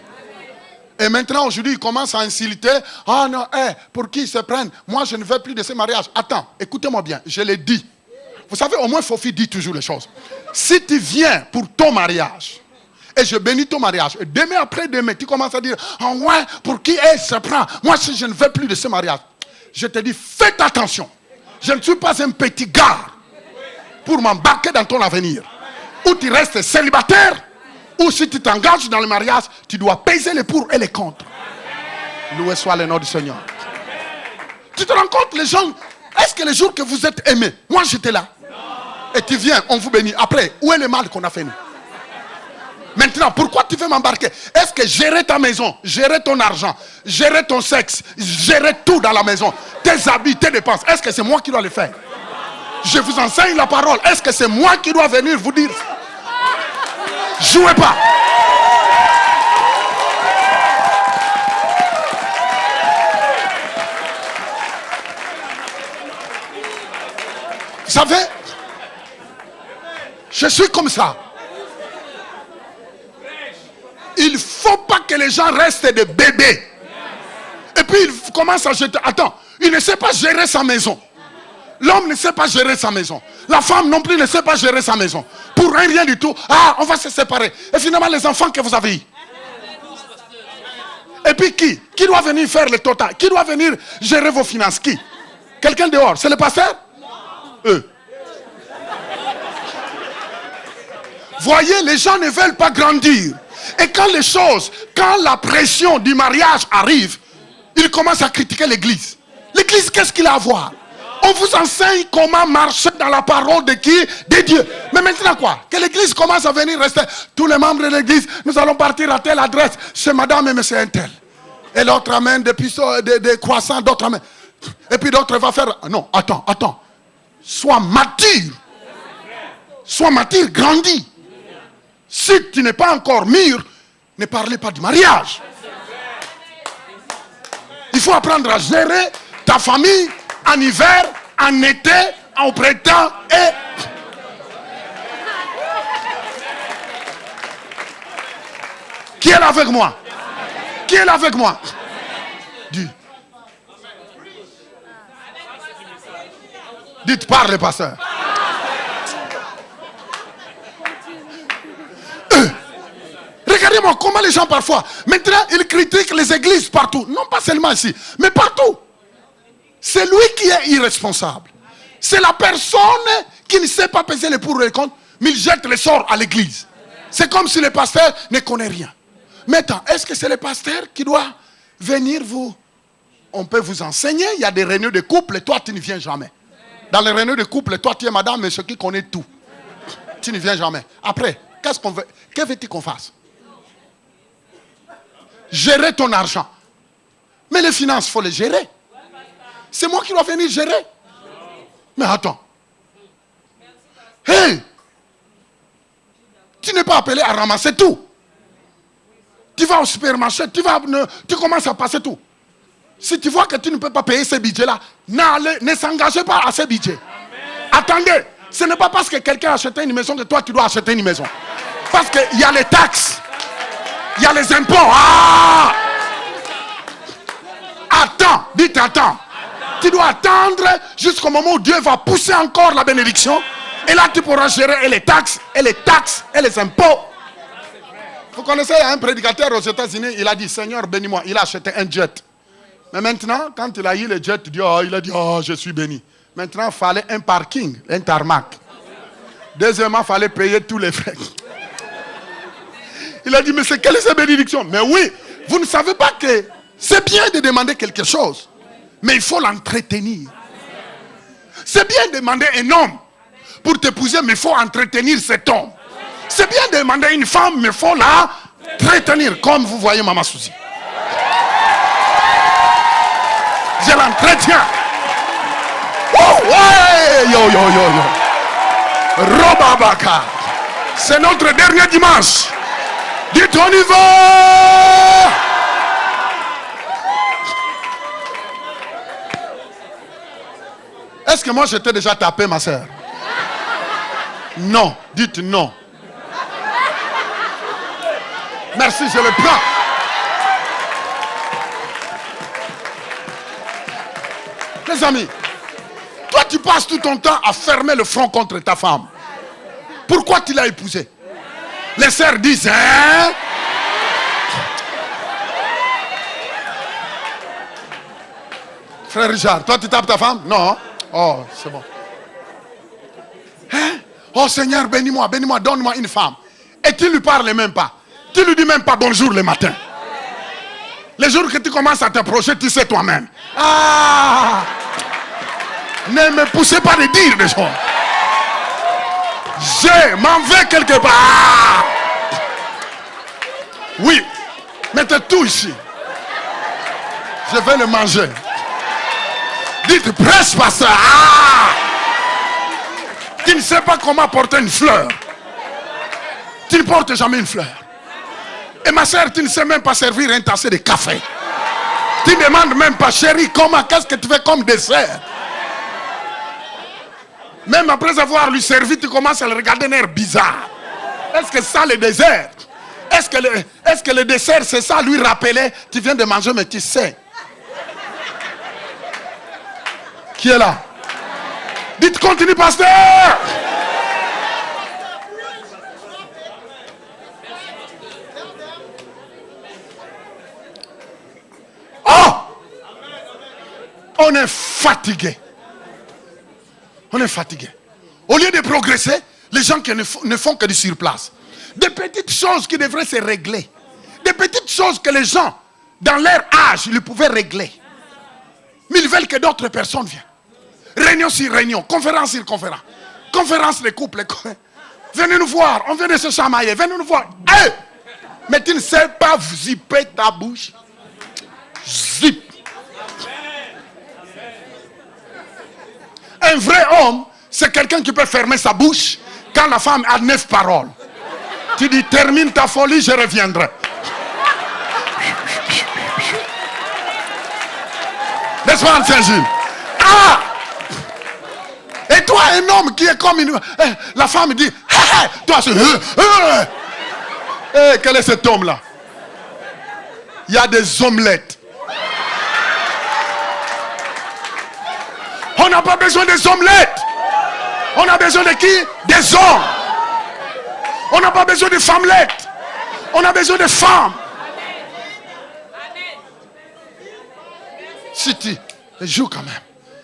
Et maintenant, aujourd'hui, ils commencent à insulter. Ah non, pour qui ils se prennent? Moi, je ne veux plus de ce mariage. Attends, écoutez-moi bien, je l'ai dit. Vous savez, au moins, Fofi dit toujours les choses. Si tu viens pour ton mariage, et je bénis ton mariage, et demain après demain, tu commences à dire, ah ouais, pour qui elle se prend? Moi, si je ne veux plus de ce mariage, je te dis, faites attention. Je ne suis pas un petit gars pour m'embarquer dans ton avenir. Ou tu restes célibataire, ou si tu t'engages dans le mariage, tu dois peser les pour et les contre. Loué soit le nom du Seigneur. Tu te rends compte, les gens, est-ce que les jours que vous êtes aimés, moi j'étais là, et tu viens, on vous bénit. Après, où est le mal qu'on a fait nous? Maintenant, pourquoi tu veux m'embarquer? Est-ce que gérer ta maison, gérer ton argent, gérer ton sexe, gérer tout dans la maison, tes habits, tes dépenses, est-ce que c'est moi qui dois le faire? Je vous enseigne la parole. Est-ce que c'est moi qui dois venir vous dire? Jouez pas. Vous savez, je suis comme ça. Il ne faut pas que les gens restent des bébés. Et puis ils commencent à jeter. Attends, il ne sait pas gérer sa maison. L'homme ne sait pas gérer sa maison. La femme non plus ne sait pas gérer sa maison. Pour rien du tout. Ah, on va se séparer. Et finalement, les enfants que vous avez eus. Et puis qui? Qui doit venir faire le total? Qui doit venir gérer vos finances? Qui? Quelqu'un dehors? C'est le pasteur? Eux. Voyez, les gens ne veulent pas grandir. Et quand les choses, quand la pression du mariage arrive, ils commencent à critiquer l'église. L'église, qu'est-ce qu'il a à voir? On vous enseigne comment marcher dans la parole de qui? De Dieu. Mais maintenant quoi? Que l'église commence à venir rester. Tous les membres de l'église, nous allons partir à telle adresse. Chez madame et monsieur un tel. Et l'autre amène des pistoles, des croissants, d'autres amènent. Et puis d'autres vont faire. Non, attends. Sois mature. Sois mature, grandis. Si tu n'es pas encore mûr, ne parlez pas du mariage. Il faut apprendre à gérer ta famille en hiver, en été, en printemps et... Qui est là avec moi? Qui est là avec moi? Dis. Dites, parle, pasteur. Regardez-moi comment les gens parfois, maintenant ils critiquent les églises partout. Non pas seulement ici, mais partout. C'est lui qui est irresponsable. C'est la personne qui ne sait pas peser les pour et les contre, mais il jette les sorts à l'église. C'est comme si le pasteur ne connaît rien. Maintenant, est-ce que c'est le pasteur qui doit venir vous... On peut vous enseigner, il y a des réunions de couple et toi tu ne viens jamais. Dans les réunions de couple, toi tu es madame, mais ce qui connaît tout. Tu ne viens jamais. Après, qu'est-ce qu'on veut? Que veux-tu qu'on fasse? Gérer ton argent. Mais les finances, il faut les gérer. C'est moi qui dois venir gérer. Mais attends. Hey! Tu n'es pas appelé à ramasser tout. Tu vas au supermarché, tu commences à passer tout. Si tu vois que tu ne peux pas payer ce budget-là, ne s'engagez pas à ce budget. Attendez, ce n'est pas parce que quelqu'un a acheté une maison que toi tu dois acheter une maison. Parce qu'il y a les taxes, il y a les impôts. Ah! Attends, dites attends. Tu dois attendre jusqu'au moment où Dieu va pousser encore la bénédiction. Et là tu pourras gérer les taxes, et les impôts. Vous connaissez un prédicateur aux États-Unis, il a dit, Seigneur bénis-moi, il a acheté un jet. Mais maintenant, quand il a eu le jet, il a dit, oh, je suis béni. Maintenant, il fallait un parking, un tarmac. Deuxièmement, il fallait payer tous les frais. Il a dit, mais c'est quelle est cette bénédiction? Mais oui, vous ne savez pas que c'est bien de demander quelque chose, mais il faut l'entretenir. C'est bien de demander un homme pour t'épouser, mais il faut entretenir cet homme. C'est bien de demander une femme, mais il faut la retenir, comme vous voyez Maman Souci. Je l'entretiens. Oh, ouais, yo. Robabaka. C'est notre dernier dimanche. Dites on y va. Est-ce que moi je t'ai déjà tapé, ma soeur? Non. Dites non. Merci, je le prends. Les amis, toi tu passes tout ton temps à fermer le front contre ta femme. Pourquoi tu l'as épousée? Les sœurs disent, hein? Frère Richard, toi tu tapes ta femme? Non. Oh, c'est bon. Hein? Oh Seigneur, bénis-moi, bénis-moi, donne-moi une femme. Et tu ne lui parles même pas. Tu ne lui dis même pas bonjour le matin. Les jours que tu commences à t'approcher, tu sais toi-même. Ah! Ne me poussez pas de dire des choses. Je m'en vais quelque part. Oui, mettez tout ici. Je vais le manger. Dites, presse pasteur. Ah! Tu ne sais pas comment porter une fleur. Tu ne portes jamais une fleur. Et ma soeur, tu ne sais même pas servir un tassé de café. Tu ne demandes même pas, chérie, comment, qu'est-ce que tu fais comme dessert? Même après avoir lui servi, tu commences à le regarder d'un air bizarre. Est-ce que ça le dessert? Est-ce que le dessert, c'est ça, lui rappeler, tu viens de manger, mais tu sais. Qui est là? Dites, continue, pasteur. Oh! On est fatigué. On est fatigué. Au lieu de progresser, les gens qui ne font que du surplace. Des petites choses qui devraient se régler. Des petites choses que les gens, dans leur âge, ils pouvaient régler. Mais ils veulent que d'autres personnes viennent. Réunion sur réunion, conférence sur conférence. Conférence des couples. Venez nous voir, on vient de se chamailler. Venez nous voir. Hey! Mais tu ne sais pas zipper ta bouche. Zip. Un vrai homme, c'est quelqu'un qui peut fermer sa bouche quand la femme a 9 paroles. Tu dis, termine ta folie, je reviendrai. N'est-ce pas, Saint-Gilles? Ah! Et toi, un homme qui est comme une... la femme dit, toi, c'est... quel est cet homme-là? Il y a des omelettes. On n'a pas besoin des omelettes. On a besoin de qui? Des hommes. On n'a pas besoin de femmelettes. On a besoin de femmes. Si tu joue quand même.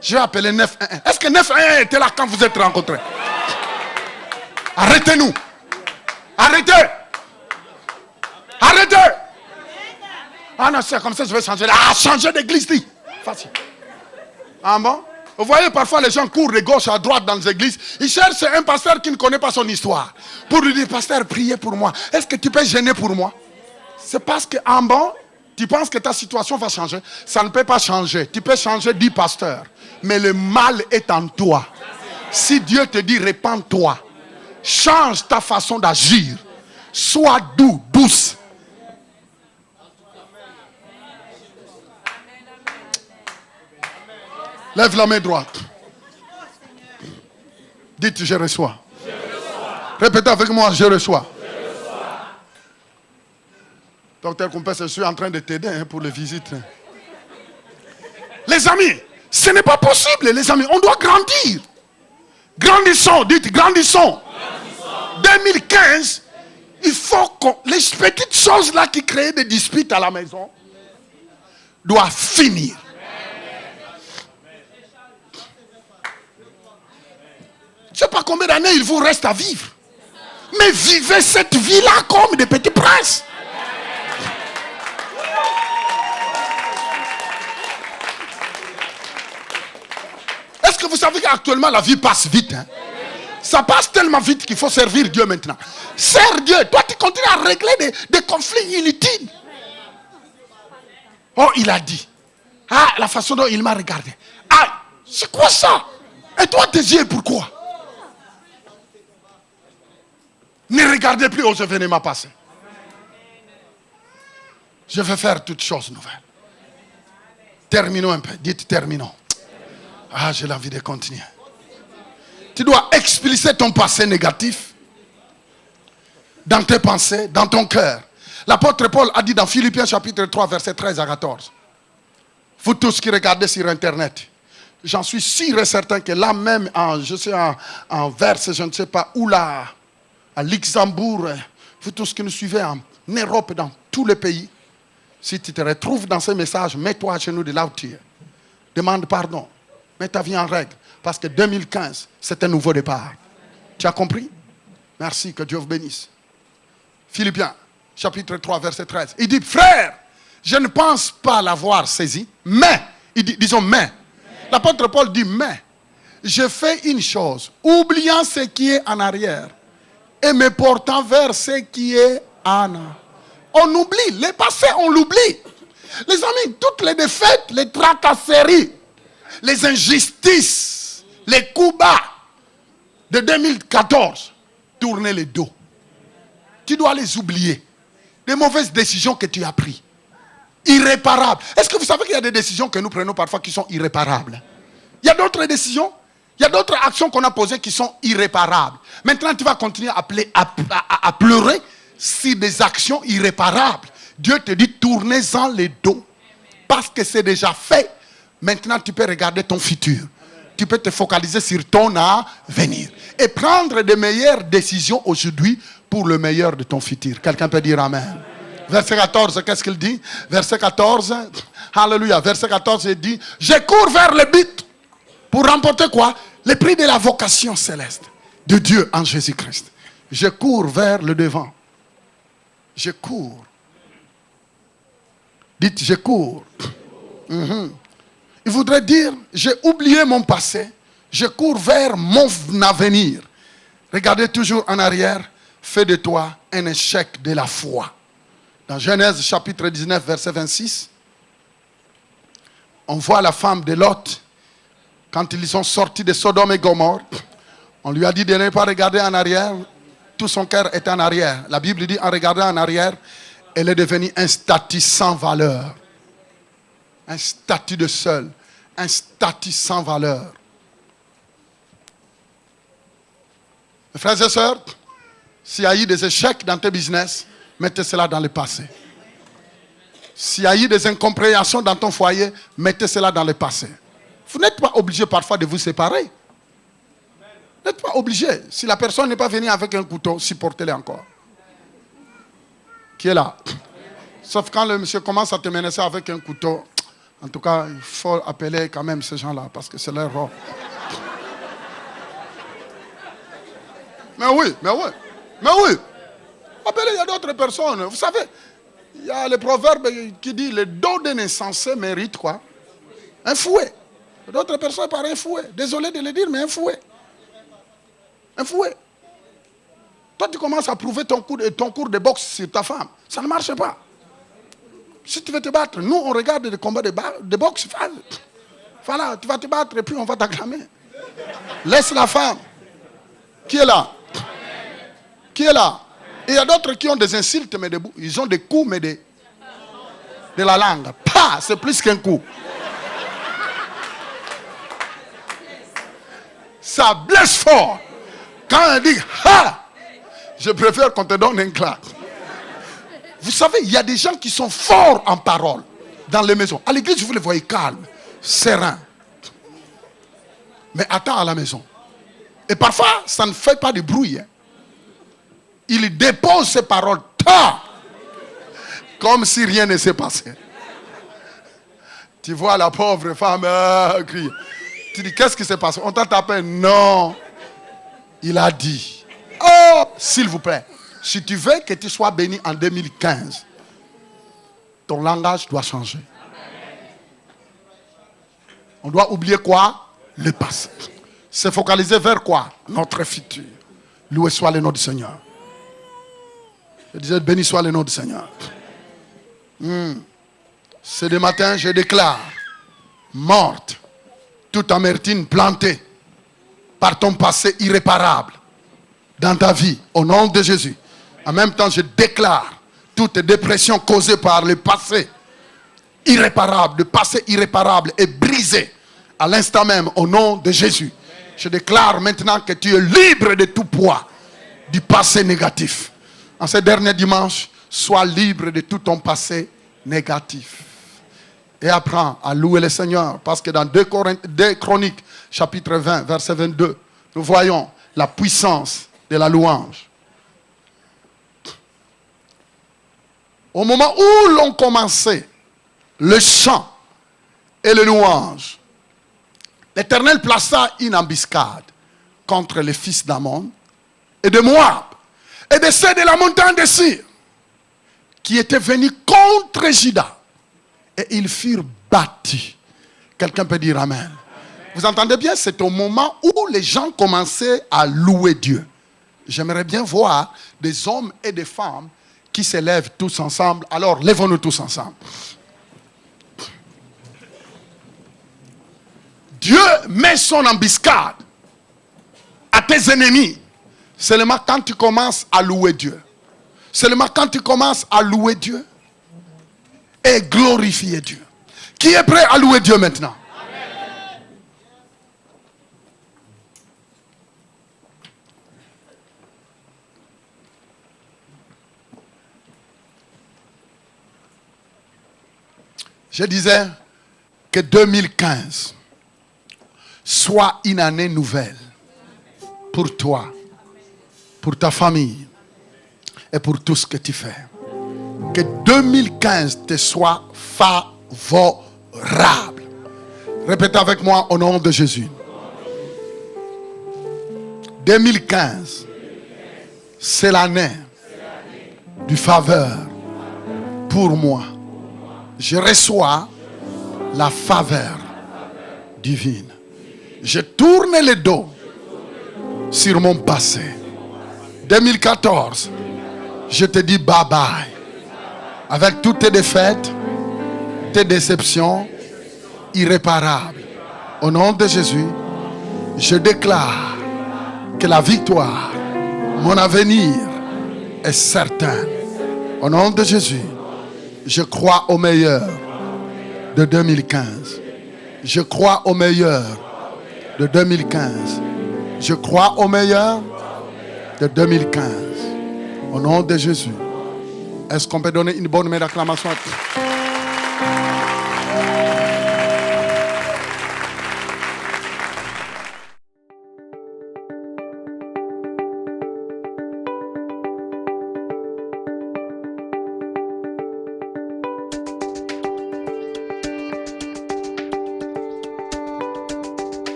Je vais appeler 911. Est-ce que 911 était là quand vous êtes rencontrés? Arrêtez-nous. Arrêtez. Arrêtez. Ah non, c'est comme ça, je vais changer. Ah, changer d'église, dit. Facile. Ah bon? Vous voyez, parfois les gens courent de gauche à droite dans les églises. Ils cherchent un pasteur qui ne connaît pas son histoire. Pour lui dire, pasteur, priez pour moi. Est-ce que tu peux gêner pour moi? C'est parce qu'en bas, tu penses que ta situation va changer. Ça ne peut pas changer. Tu peux changer 10 pasteurs. Mais le mal est en toi. Si Dieu te dit, répands-toi. Change ta façon d'agir. Sois doux, douce. Lève la main droite. Dites, je reçois. Répétez avec moi, je reçois. Docteur Kumpes, je suis en train de t'aider pour les visites. Les amis, ce n'est pas possible, les amis. On doit grandir. Grandissons, dites, grandissons. 2015, il faut que les petites choses là qui créent des disputes à la maison doivent finir. Je ne sais pas combien d'années il vous reste à vivre. Mais vivez cette vie-là comme des petits princes. Est-ce que vous savez qu'actuellement la vie passe vite, hein? Ça passe tellement vite qu'il faut servir Dieu maintenant. Sers Dieu. Toi, tu continues à régler des conflits inutiles. Oh, il a dit. Ah, la façon dont il m'a regardé. Ah, c'est quoi ça? Et toi, tes yeux, pourquoi? Ne regardez plus aux événements passés. Je vais faire toutes choses nouvelles. Terminons un peu. Dites terminons. Ah, j'ai l'envie de continuer. Tu dois expliciter ton passé négatif dans tes pensées, dans ton cœur. L'apôtre Paul a dit dans Philippiens chapitre 3, verset 13 à 14. Vous tous qui regardez sur Internet, j'en suis sûr et certain que là même, en verse, je ne sais pas où là, à Luxembourg, vous tous qui nous suivez en Europe, dans tous les pays, si tu te retrouves dans ces messages, mets-toi à genoux de là où tu es. Demande pardon. Mets ta vie en règle. Parce que 2015, c'est un nouveau départ. Tu as compris? Merci, que Dieu vous bénisse. Philippiens, chapitre 3, verset 13. Il dit, frère, je ne pense pas l'avoir saisi, mais, il dit, disons mais. L'apôtre Paul dit, mais, je fais une chose, oubliant ce qui est en arrière et me portant vers ce qui est en arrière. On oublie, le passé, on l'oublie. Les amis, toutes les défaites, les tracasseries, les injustices, les coups bas de 2014, tournez le dos. Tu dois les oublier. Les mauvaises décisions que tu as prises. Irréparables. Est-ce que vous savez qu'il y a des décisions que nous prenons parfois qui sont irréparables? Il y a d'autres décisions, il y a d'autres actions qu'on a posées qui sont irréparables. Maintenant, tu vas continuer à pleurer si des actions irréparables. Dieu te dit, tournez-en les dos. Parce que c'est déjà fait. Maintenant, tu peux regarder ton futur. Tu peux te focaliser sur ton avenir. Et prendre de meilleures décisions aujourd'hui pour le meilleur de ton futur. Quelqu'un peut dire Amen. Verset 14, qu'est-ce qu'il dit? Verset 14, Alléluia. Verset 14, il dit, je cours vers le but pour remporter quoi? Le prix de la vocation céleste de Dieu en Jésus-Christ. Je cours vers le devant. Je cours. Dites, je cours. Il voudrait dire, j'ai oublié mon passé. Je cours vers mon avenir. Regardez toujours en arrière. Fais de toi un échec de la foi. Dans Genèse chapitre 19, verset 26, on voit la femme de Lot. Quand ils sont sortis de Sodome et Gomorrhe, on lui a dit de ne pas regarder en arrière. Tout son cœur est en arrière. La Bible dit, en regardant en arrière, elle est devenue un statut sans valeur. Un statut de seul. Un statut sans valeur. Mes frères et sœurs, s'il y a eu des échecs dans tes business, mettez cela dans le passé. S'il y a eu des incompréhensions dans ton foyer, mettez cela dans le passé. Vous n'êtes pas obligé parfois de vous séparer. Vous n'êtes pas obligé. Si la personne n'est pas venue avec un couteau, supportez-le encore. Qui est là? Sauf quand le monsieur commence à te menacer avec un couteau. En tout cas, il faut appeler quand même ces gens-là, parce que c'est leur rôle. Mais oui. Appelez, il y a d'autres personnes. Vous savez, il y a le proverbe qui dit, le dos d'un insensé mérite quoi? Un fouet. D'autres personnes parlent un fouet. Désolé de le dire, mais un fouet. Un fouet. Toi, tu commences à prouver ton cours de boxe sur ta femme. Ça ne marche pas. Si tu veux te battre, nous, on regarde des combats de boxe. Voilà, tu vas te battre et puis on va t'acclamer. Laisse la femme. Qui est là? Qui est là? Et il y a d'autres qui ont des insultes, mais ils ont des coups, mais de la langue. Pas, c'est plus qu'un coup. Ça blesse fort. Quand on dit, ha, je préfère qu'on te donne un claque. Vous savez, il y a des gens qui sont forts en parole dans les maisons. À l'église, vous les voyez calmes, sereins. Mais attends à la maison. Et parfois, ça ne fait pas de bruit. Hein. Il dépose ses paroles, comme si rien ne s'est passé. Tu vois la pauvre femme crier. Tu dis, qu'est-ce qui s'est passé? On t'a tapé? Non. Il a dit, oh, s'il vous plaît, si tu veux que tu sois béni en 2015, ton langage doit changer. On doit oublier quoi? Le passé. Se focaliser vers quoi? Notre futur. Loué soit le nom du Seigneur. Je disais, béni soit le nom du Seigneur. Ce matin, je déclare, morte, toute amertume plantée par ton passé irréparable dans ta vie, au nom de Jésus. En même temps, je déclare toute dépression causée par le passé irréparable, le passé irréparable est brisé À l'instant même, au nom de Jésus, je déclare maintenant que tu es libre de tout poids du passé négatif. En ce dernier dimanche, sois libre de tout ton passé négatif. Et apprends à louer le Seigneur. Parce que dans 2 Chroniques, chapitre 20, verset 22, nous voyons la puissance de la louange. Au moment où l'on commençait le chant et le louange, l'Éternel plaça une embuscade contre les fils d'Ammon et de Moab et de ceux de la montagne de Sir qui étaient venus contre Juda. Et ils furent battus. Quelqu'un peut dire Amen. Vous entendez bien? C'est au moment où les gens commençaient à louer Dieu. J'aimerais bien voir des hommes et des femmes qui se lèvent tous ensemble. Alors, lèvons-nous tous ensemble. Dieu met son embuscade à tes ennemis seulement quand tu commences à louer Dieu. Seulement quand tu commences à louer Dieu et glorifier Dieu. Qui est prêt à louer Dieu maintenant? Amen. Je disais que 2015 soit une année nouvelle pour toi, pour ta famille et pour tout ce que tu fais. Que 2015 te soit favorable. Répétez avec moi au nom de Jésus. 2015, c'est l'année du faveur pour moi. Je reçois la faveur divine. Je tourne le dos sur mon passé. 2014, je te dis bye bye. Avec toutes tes défaites, tes déceptions irréparables. Au nom de Jésus, je déclare que la victoire, mon avenir est certain. Au nom de Jésus, je crois au meilleur de 2015. Je crois au meilleur de 2015. Je crois au meilleur de 2015. Au nom de Jésus. Est-ce qu'on peut donner une bonne main d'acclamation à tous?